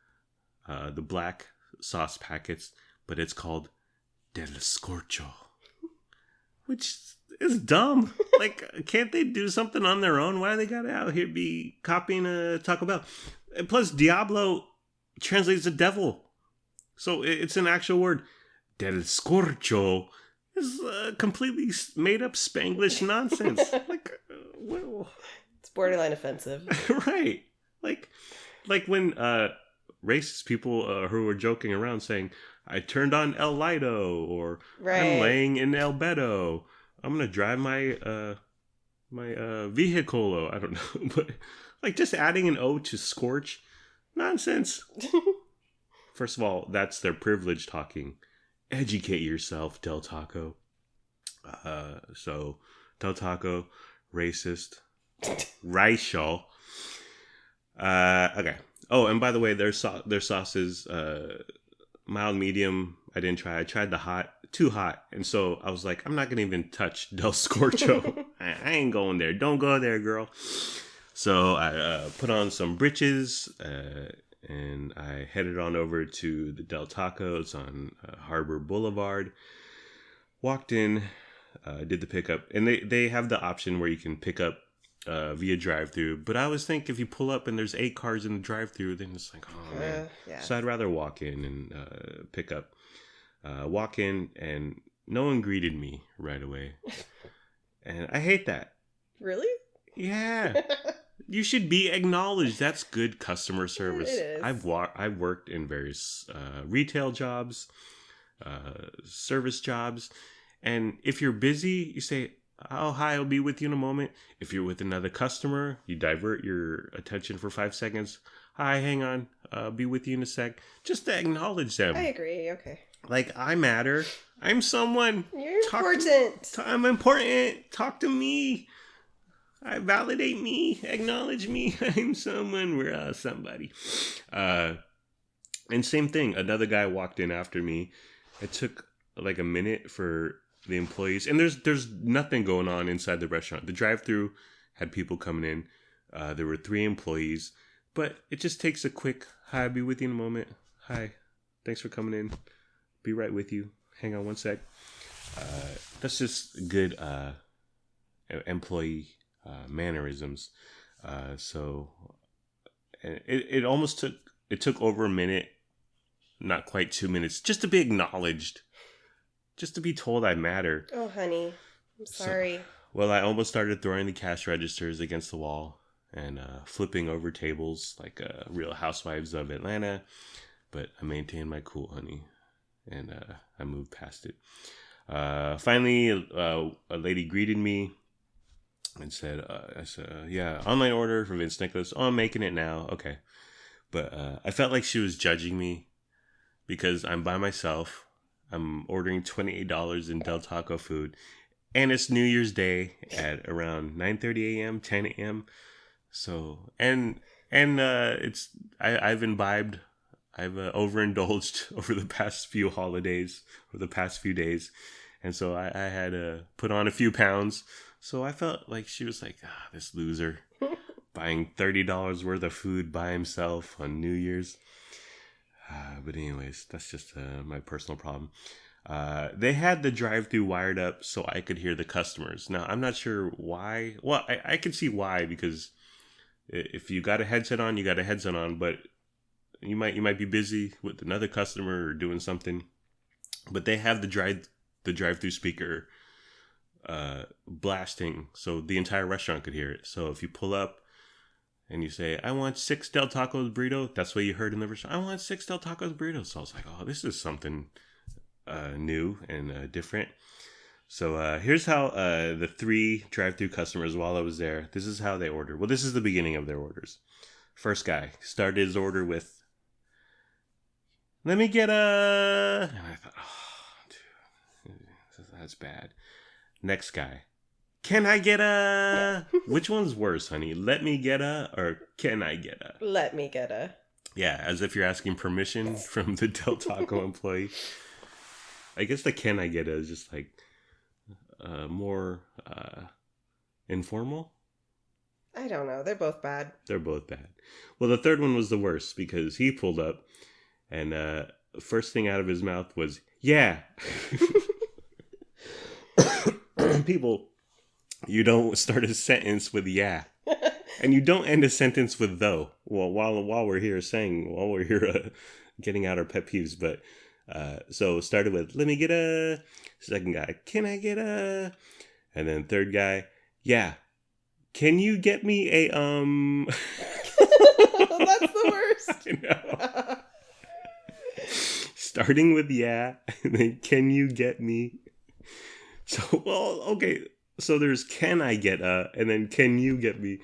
the black sauce packets, but it's called Del Scorcho, which is dumb. Like, can't they do something on their own? Why they gotta out here be copying Taco Bell? And plus, Diablo translates to devil, so it's an actual word. Del Scorcho is completely made up Spanglish nonsense. Like, well,
it's borderline offensive,
right? Like when racist people who were joking around saying, "I turned on El Lido," or right. "I'm laying in El Bedo. I'm gonna drive my vehicle." I don't know, but like just adding an O to scorch, nonsense. First of all, that's their privilege talking. Educate yourself, Del Taco. So Del Taco, racist, racial. Okay. Oh, and by the way, their sauces, mild, medium, I didn't try. I tried the hot, too hot. And so I was like, I'm not going to even touch Del Scorcho. I ain't going there. Don't go there, girl. So I put on some britches, and I headed on over to the Del Tacos on Harbor Boulevard. Walked in, did the pickup. And they have the option where you can pick up via drive-thru, but I always think if you pull up and there's 8 cars in the drive-thru, then it's like, oh man. Yeah. So I'd rather walk in and pick up. Walk in and no one greeted me right away, and I hate that.
Really?
Yeah. You should be acknowledged. That's good customer service.
It is.
I've worked in various retail jobs, service jobs, and if you're busy, you say, Oh, hi, I'll be with you in a moment. If you're with another customer, you divert your attention for 5 seconds. Hi, hang on. I'll be with you in a sec. Just to acknowledge them.
I agree. Okay.
Like, I matter. I'm someone.
You're important.
I'm important. Talk to me. I validate me. Acknowledge me. I'm someone. We're somebody. And same thing. Another guy walked in after me. It took like a minute for the employees. And there's nothing going on inside the restaurant. The drive-thru had people coming in. There were 3 employees. But it just takes a quick, hi, I'll be with you in a moment. Hi. Thanks for coming in. Be right with you. Hang on one sec. That's just good employee mannerisms. So it almost took over a minute, not quite 2 minutes, just to be acknowledged, just to be told I matter.
Oh, honey, I'm sorry.
Well, I almost started throwing the cash registers against the wall and flipping over tables like Real Housewives of Atlanta, but I maintained my cool, honey, and I moved past it. Finally, a lady greeted me and said, yeah, online order for Vince Nicholas. Oh, I'm making it now. Okay. But I felt like she was judging me because I'm by myself. I'm ordering $28 in Del Taco food. And it's New Year's Day at around 9:30 a.m., 10 a.m. So, and it's, I've imbibed, I've overindulged over the past few holidays, or the past few days. And so I had to put on a few pounds. So I felt like she was like, this loser buying $30 worth of food by himself on New Year's. But anyways, that's just my personal problem. They had the drive-thru wired up so I could hear the customers. Now, I'm not sure why. Well, I could see why, because if you got a headset on, you got a headset on, but you might be busy with another customer or doing something. But they have the drive-thru speaker blasting so the entire restaurant could hear it. So if you pull up and you say, I want 6 Del Tacos burrito, that's what you heard in the restaurant. I want 6 Del Tacos burrito. So I was like, oh, this is something new and different. So here's how the 3 drive-thru customers, while I was there, this is how they ordered. Well, this is the beginning of their orders. First guy started his order with, let me get a... And I thought, oh, dude, that's bad. Next guy, can I get a... Which one's worse, honey? Let me get a, or can I get a?
Let me get a.
Yeah, as if you're asking permission from the Del Taco employee. I guess the can I get a is just like more informal.
I don't know. They're both bad.
They're both bad. Well, the third one was the worst because he pulled up and first thing out of his mouth was, yeah. People, you don't start a sentence with yeah. And you don't end a sentence with though. Well, while we're here getting out our pet peeves. But so started with, let me get a. Second guy, can I get a? And then third guy, yeah. Can you get me a
That's the worst.
I know. Starting with yeah, and then can you get me? So, well, okay. So there's can I get a, and then can you get me?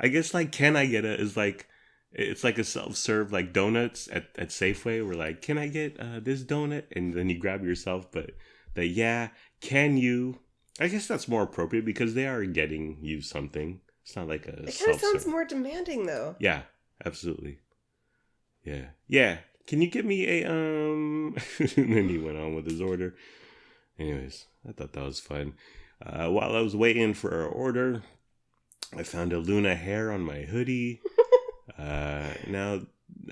I guess like can I get a is like, it's like a self-serve like donuts at Safeway. We're like, can I get this donut? And then you grab yourself. But the yeah, can you? I guess that's more appropriate because they are getting you something. It's not like a
It kind of sounds more demanding though.
Yeah, absolutely. Yeah. Yeah. Can you get me a and then he went on with his order. Anyways, I thought that was fun. While I was waiting for our order, I found a Luna hair on my hoodie. Now,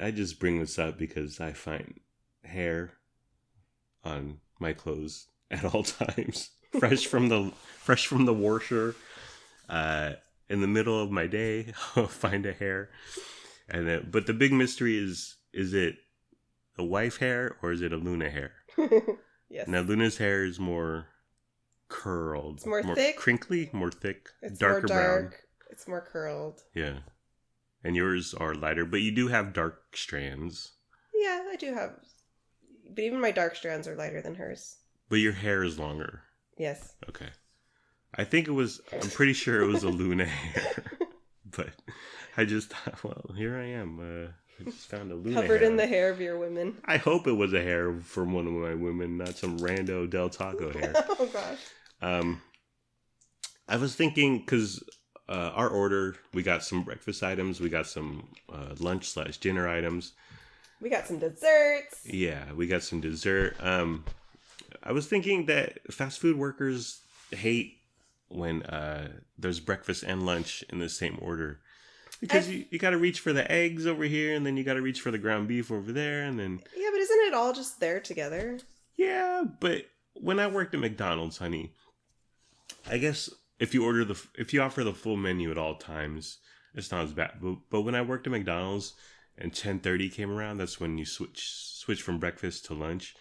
I just bring this up because I find hair on my clothes at all times. Fresh from the washer. In the middle of my day, I'll find a hair. But the big mystery is it a wife hair or is it a Luna hair?
Yes.
Now, Luna's hair is more curled.
It's more thick.
Crinkly, more thick.
It's
darker
more dark.
brown.
It's more curled.
Yeah. And yours are lighter, but you do have dark strands.
Yeah, I do have. But even my dark strands are lighter than hers.
But your hair is longer.
Yes.
Okay. I'm pretty sure it was a Luna hair. But I just thought, well, here I am. I just found a Luna
Covered
hair.
in the hair of your women.
I hope it was a hair from one of my women, not some rando Del Taco hair.
Oh, gosh.
I was thinking, because our order, we got some breakfast items, we got some lunch/dinner items.
We got some desserts.
Yeah, we got some dessert. I was thinking that fast food workers hate when there's breakfast and lunch in the same order. Because you got to reach for the eggs over here, and then you got to reach for the ground beef over there, and then...
Yeah, but isn't it all just there together?
Yeah, but when I worked at McDonald's, honey, I guess if you offer the full menu at all times, it's not as bad. But when I worked at McDonald's and 10:30 came around, that's when you switch from breakfast to lunch.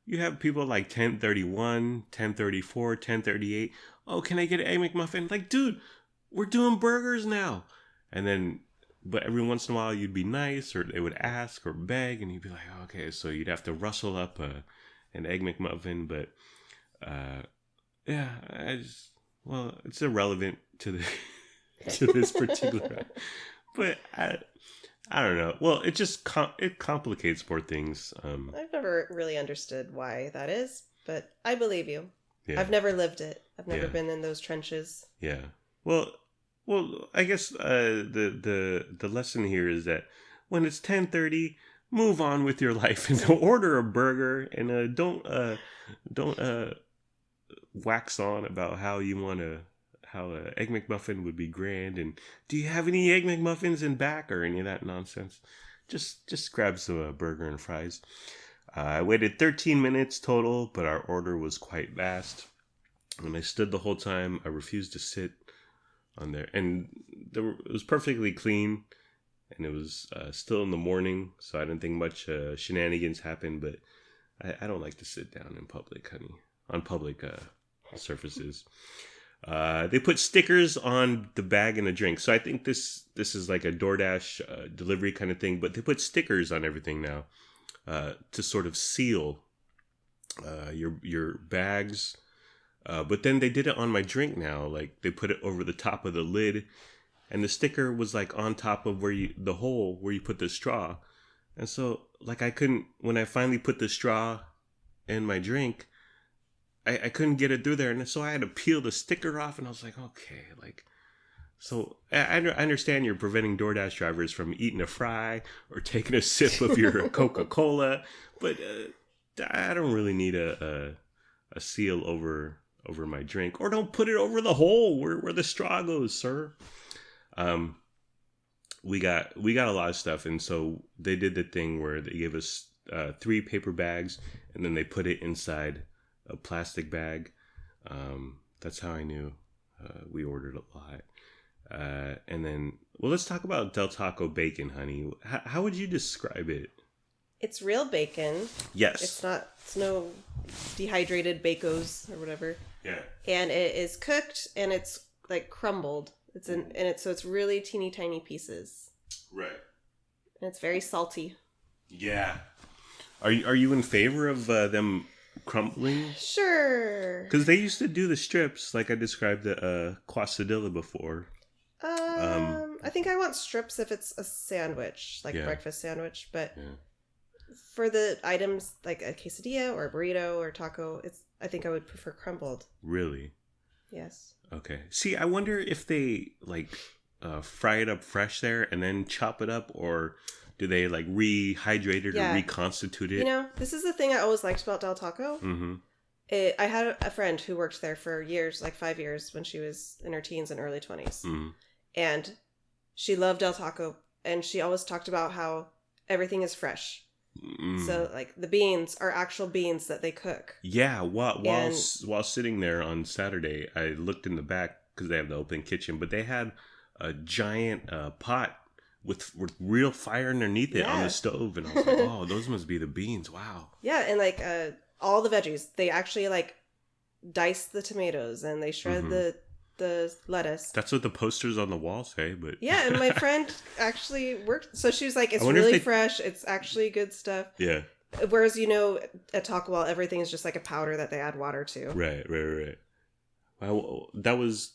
You have people like 10:31, 10:34, 10:38. Oh, can I get an Egg McMuffin? Like, dude, we're doing burgers now. And then, but every once in a while you'd be nice, or they would ask or beg, and you'd be like, oh, okay, so you'd have to rustle up an Egg McMuffin. But yeah, it's irrelevant to the to this particular. But I don't know. Well, it just it complicates more things.
I've never really understood why that is, but I believe you.
Yeah.
I've never lived it. I've never been in those trenches.
Yeah. Well, I guess the lesson here is that when it's 10:30, move on with your life and order a burger, and don't wax on about how an Egg McMuffin would be grand, and do you have any Egg McMuffins in back or any of that nonsense. Just grab some burger and fries. I waited 13 minutes total, but our order was quite vast. When I stood the whole time, I refused to sit on there, and it was perfectly clean, and it was still in the morning, so I didn't think much shenanigans happened. But I don't like to sit down in public, honey, on public surfaces. They put stickers on the bag and the drink, so I think this is like a DoorDash delivery kind of thing, but they put stickers on everything now to sort of seal your bags. But then they did it on my drink now. Like, they put it over the top of the lid, and the sticker was like on top of the hole where you put the straw. And so, like, when I finally put the straw in my drink, I couldn't get it through there. And so I had to peel the sticker off, and I was like, okay, like, so I understand you're preventing DoorDash drivers from eating a fry or taking a sip of your Coca-Cola, but I don't really need a seal over my drink, or don't put it over the hole where the straw goes, sir. We got a lot of stuff, and so they did the thing where they gave us 3 paper bags, and then they put it inside a plastic bag. That's how I knew we ordered a lot. And then, well, let's talk about Del Taco bacon, honey. How would you describe it?
It's real bacon.
Yes.
It's no dehydrated bacos or whatever.
Yeah.
And it is cooked, and it's like crumbled. So it's really teeny tiny pieces.
Right.
And it's very salty.
Yeah. Are you in favor of them crumbling?
Sure.
Because they used to do the strips, like I described the quesadilla before.
I think I want strips if it's a sandwich, like a breakfast sandwich. But for the items like a quesadilla or a burrito or taco, I think I would prefer crumbled.
Really?
Yes.
Okay. See, I wonder if they like fry it up fresh there and then chop it up, or do they like rehydrate it or reconstitute it?
You know, this is the thing I always liked about Del Taco.
Mm-hmm.
I had a friend who worked there for years, like 5 years, when she was in her teens and early 20s.
Mm-hmm.
And she loved Del Taco, and she always talked about how everything is fresh. Mm. So, like, the beans are actual beans that they cook.
Yeah, while sitting there on Saturday, I looked in the back because they have the open kitchen, but they had a giant pot with real fire underneath it on the stove, and I was like, oh, those must be the beans. Wow. Yeah,
and like all the veggies, they actually like dice the tomatoes and they shred the lettuce.
That's what the posters on the wall say, but
yeah, and my friend actually worked, so she was like, it's really fresh, it's actually good stuff.
Yeah.
Whereas, you know, at Taco Bell, everything is just like a powder that they add water to.
Right. That was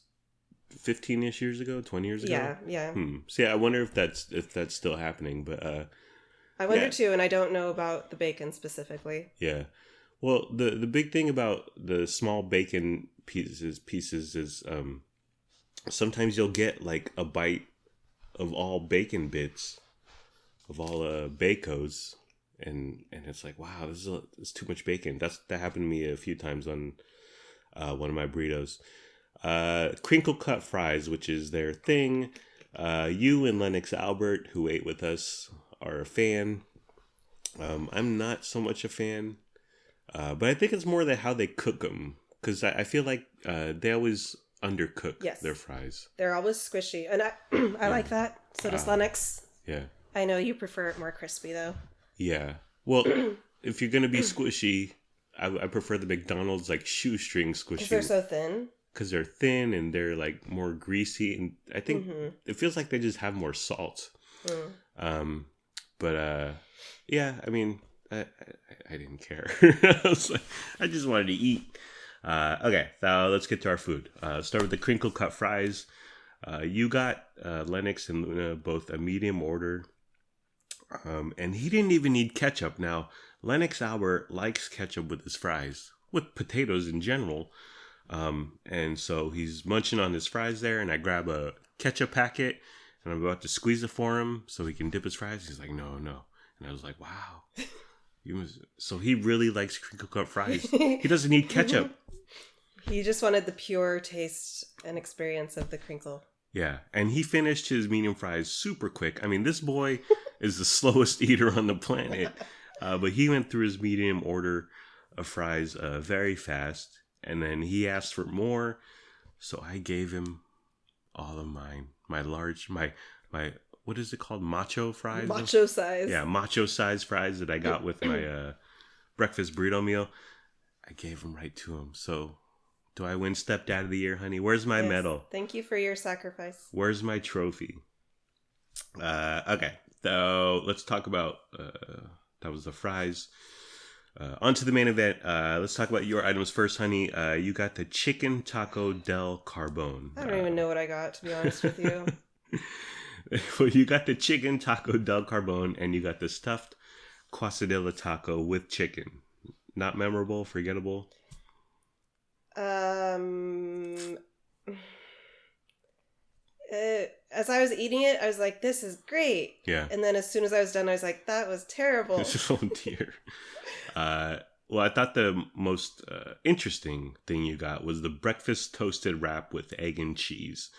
15-ish years ago, 20 years ago.
Yeah.
See, I wonder if that's still happening, but
I wonder too, and I don't know about the bacon specifically.
Yeah. Well, the big thing about the small bacon pieces is sometimes you'll get like a bite of all bacon bits, of all bacos, and it's like, wow, this is too much bacon. That happened to me a few times on one of my burritos. Crinkle cut fries, which is their thing. You and Lennox Albert, who ate with us, are a fan. I'm not so much a fan, but I think it's more how they cook them, because I feel like they always undercook their fries.
They're always squishy, and I like that. So does Lennox.
Yeah.
I know you prefer it more crispy, though.
Yeah. Well, if you're gonna be squishy, I prefer the McDonald's like shoestring squishy.
Because they're so thin.
Because they're thin and they're like more greasy, and I think it feels like they just have more salt. But yeah, I mean, I didn't care. I just wanted to eat. Okay, so let's get to our food. Start with the crinkle cut fries. You got Lennox and Luna both a medium order, and he didn't even need ketchup. Now, Lennox Albert likes ketchup with his fries, with potatoes in general. And so he's munching on his fries there, and I grab a ketchup packet, and I'm about to squeeze it for him so he can dip his fries. He's like, no. And I was like, wow. So he really likes crinkle cut fries. He doesn't need ketchup.
He just wanted the pure taste and experience of the crinkle.
Yeah, and he finished his medium fries super quick. I mean, this boy is the slowest eater on the planet. But he went through his medium order of fries very fast. And then he asked for more, so I gave him all of mine. My what is it called? Macho fries?
Macho size.
Yeah, macho size fries that I got with my breakfast burrito meal. I gave them right to him. So, do I win Stepdad of the Year, honey? Where's my medal?
Thank you for your sacrifice.
Where's my trophy? Okay, so let's talk about, that was the fries. On to the main event. Let's talk about your items first, honey. You got the chicken taco del carbone.
I don't even know what I got, to be honest with you.
Well, you got the chicken taco del carbone, and you got the stuffed quesadilla taco with chicken. Not memorable, forgettable.
As I was eating it, I was like, "This is great."
Yeah.
And then as soon as I was done, I was like, "That was terrible."
Oh dear. Well, I thought the most interesting thing you got was the breakfast toasted wrap with egg and cheese.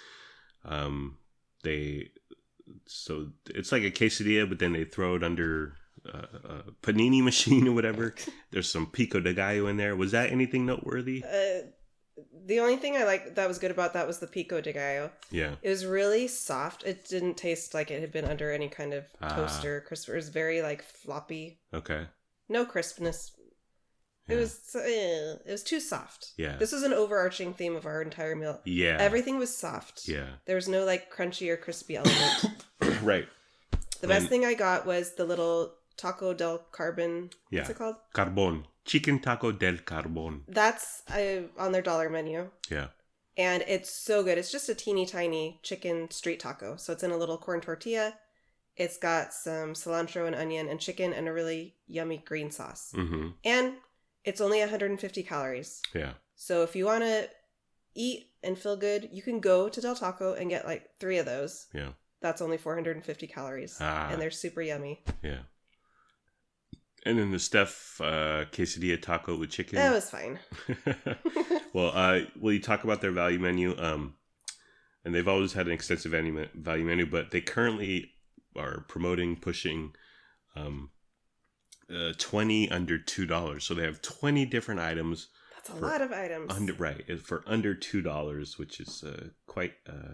So it's like a quesadilla, but then they throw it under a panini machine or whatever. There's some pico de gallo in there. Was that anything noteworthy?
The only thing I like that was good about that was the pico de gallo.
Yeah. It
was really soft. It didn't taste like it had been under any kind of toaster crisp. It was very like floppy.
Okay.
No crispness. Yeah. It was too soft.
Yeah.
This was an overarching theme of our entire meal.
Yeah.
Everything was soft.
Yeah.
There was no like crunchy or crispy element.
Right.
The best thing I got was the little taco del carbon.
Yeah.
What's it called?
Carbon. Chicken taco del carbon.
That's on their dollar menu.
Yeah.
And it's so good. It's just a teeny tiny chicken street taco. So it's in a little corn tortilla. It's got some cilantro and onion and chicken and a really yummy green sauce.
Mm-hmm.
And it's only 150 calories.
Yeah.
So if you want to eat and feel good, you can go to Del Taco and get like 3 of those.
Yeah.
That's only 450 calories. And they're super yummy.
Yeah. And then the Steph quesadilla taco with chicken.
That was fine.
Well, you talk about their value menu. And they've always had an extensive value menu, but they currently are pushing 20 under $2. So they have 20 different items.
That's a lot of items.
For under $2, which is quite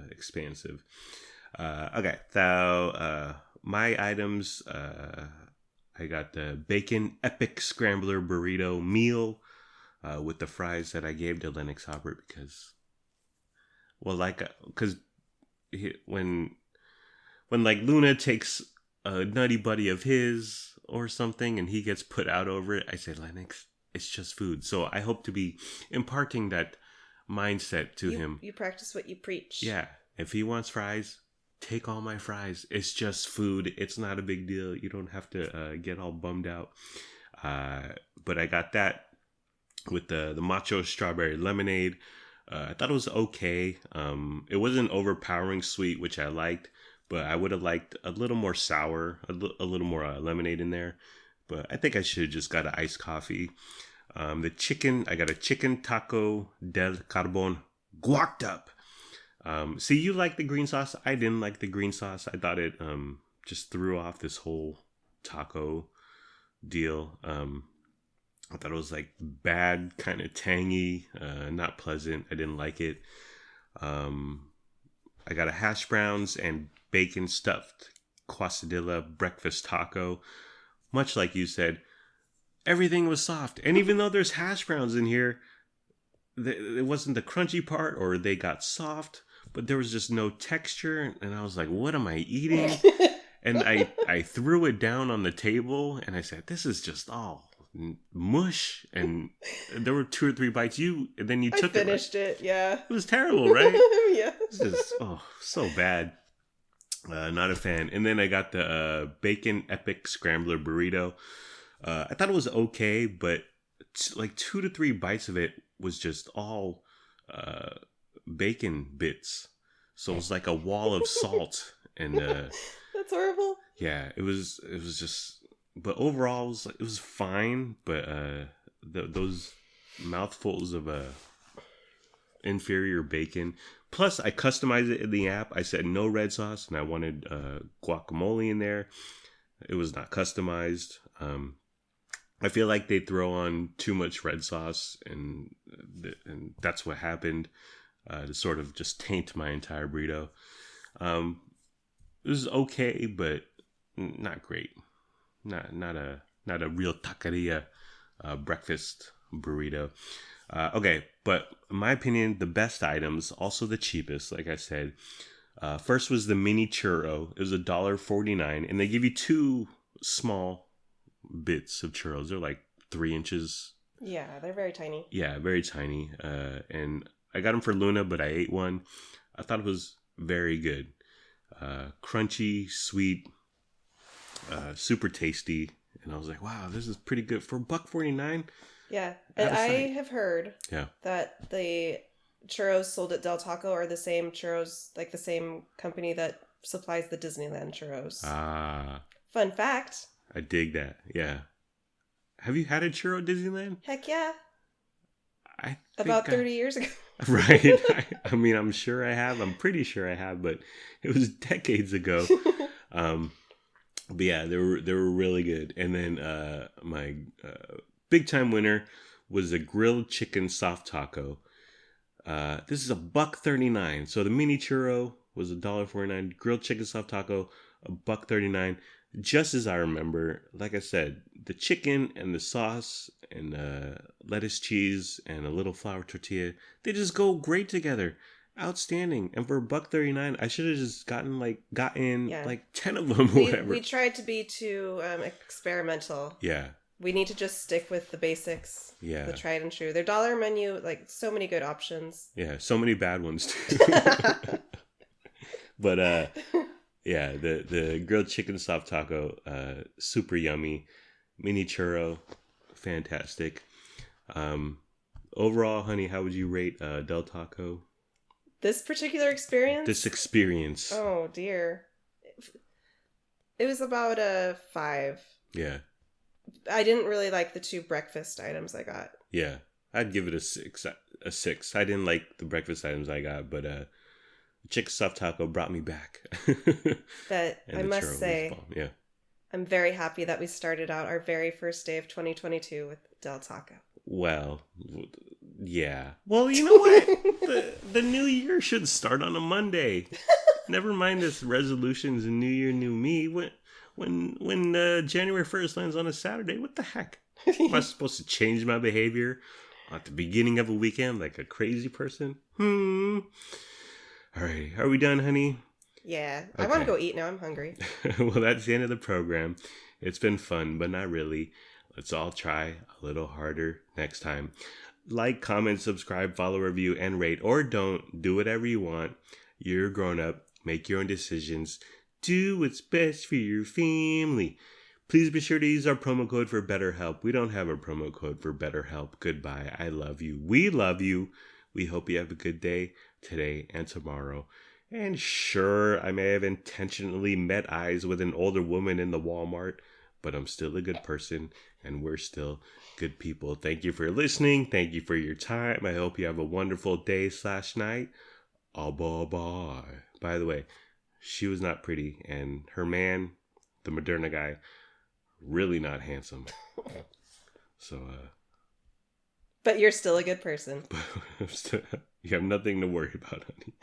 expansive. Okay, so my items, I got the Bacon Epic Scrambler Burrito meal with the fries that I gave to Lennox Albert because when like Luna takes a Nutty Buddy of his or something and he gets put out over it, I say, Lennox, it's just food. So I hope to be imparting that mindset to him.
You practice what you preach.
Yeah. If he wants fries, take all my fries. It's just food. It's not a big deal. You don't have to get all bummed out. But I got that with the macho strawberry lemonade. I thought it was okay. It wasn't overpowering sweet, which I liked, but I would have liked a little more sour, a little more lemonade in there. But I think I should have just got an iced coffee. The chicken, I got a chicken taco del carbon guacked up. See, you like the green sauce. I didn't like the green sauce. I thought it just threw off this whole taco deal. I thought it was like bad, kind of tangy, not pleasant. I didn't like it. I got a hash browns and bacon stuffed quesadilla breakfast taco. Much like you said, everything was soft. And even though there's hash browns in here, it wasn't the crunchy part, or they got soft, but there was just no texture. And I was like, what am I eating? And I threw it down on the table and I said, this is just all mush. And there were 2 or 3 bites. And then you took it.
I finished it, yeah.
It was terrible, right?
Yeah.
It's just, so bad. Not a fan. And then I got the Bacon Epic Scrambler Burrito. I thought it was okay, but like 2 to 3 bites of it was just all bacon bits. So it was like a wall of salt. And
that's horrible.
Yeah, it was just, but overall it was fine. But those mouthfuls of inferior bacon. Plus, I customized it in the app. I said no red sauce, and I wanted guacamole in there. It was not customized. I feel like they throw on too much red sauce, and that's what happened to sort of just taint my entire burrito. It was okay, but not great. Not a real taqueria breakfast burrito. Okay, but in my opinion, the best items, also the cheapest, like I said. First was the mini churro. It was $1.49, and they give you 2 small bits of churros. They're like 3 inches.
Yeah, they're very tiny.
Yeah, very tiny. And I got them for Luna, but I ate one. I thought it was very good. Crunchy, sweet, super tasty. And I was like, wow, this is pretty good for $1.49.
Yeah, and I have heard that the churros sold at Del Taco are the same churros, like the same company that supplies the Disneyland churros. Ah. Fun fact.
I dig that, yeah. Have you had a churro at Disneyland?
Heck yeah.
About
30 years ago.
Right. I mean, I'm sure I have. I'm pretty sure I have, but it was decades ago. But yeah, they were really good. And then my big time winner was a grilled chicken soft taco. This is $1.39. So the mini churro was $1.49. Grilled chicken soft taco, $1.39. Just as I remember, like I said, the chicken and the sauce and lettuce, cheese, and a little flour tortilla, they just go great together. Outstanding. And for $1.39, I should have just gotten like 10 of them or whatever.
We tried to be too experimental.
Yeah.
We need to just stick with the basics.
Yeah.
The tried and true. Their dollar menu, like so many good options.
Yeah, so many bad ones too. But yeah, the grilled chicken soft taco, super yummy. Mini churro, fantastic. Overall, honey, how would you rate Del Taco?
This particular experience?
This experience.
Oh, dear. It was about a 5.
Yeah.
I didn't really like the 2 breakfast items I got.
Yeah. I'd give it a 6. I didn't like the breakfast items I got, but chicken soft taco brought me back.
But I must say,
yeah,
I'm very happy that we started out our very first day of 2022 with Del Taco.
Well, yeah. Well, you know what? the new year should start on a Monday. Never mind this resolutions and New Year, new me. When January 1st lands on a Saturday, what the heck? Am I supposed to change my behavior at the beginning of a weekend like a crazy person? All right. Are we done, honey?
Yeah. Okay. I want to go eat now. I'm hungry.
Well, that's the end of the program. It's been fun, but not really. Let's all try a little harder next time. like, comment, subscribe, follow, review, and rate. Or don't. Do whatever you want. You're grown up. Make your own decisions. Do what's best for your family. Please be sure to use our promo code for BetterHelp. We don't have a promo code for BetterHelp. Goodbye. I love you. We love you. We hope you have a good day today and tomorrow. And sure, I may have intentionally met eyes with an older woman in the Walmart, but I'm still a good person, and we're still good people. Thank you for listening. Thank you for your time. I hope you have a wonderful day/night. Bye. By the way, she was not pretty, and her man, the Moderna guy, really not handsome. So,
But you're still a good person.
You have nothing to worry about, honey.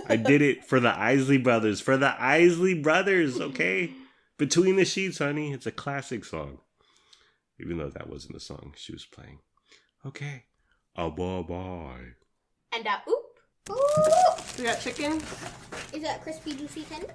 I did it for the Isley Brothers. For the Isley Brothers, okay? Between the Sheets, honey. It's a classic song. Even though that wasn't the song she was playing. Okay. Bye.
And oop.
We got chicken.
Is that crispy, juicy tender?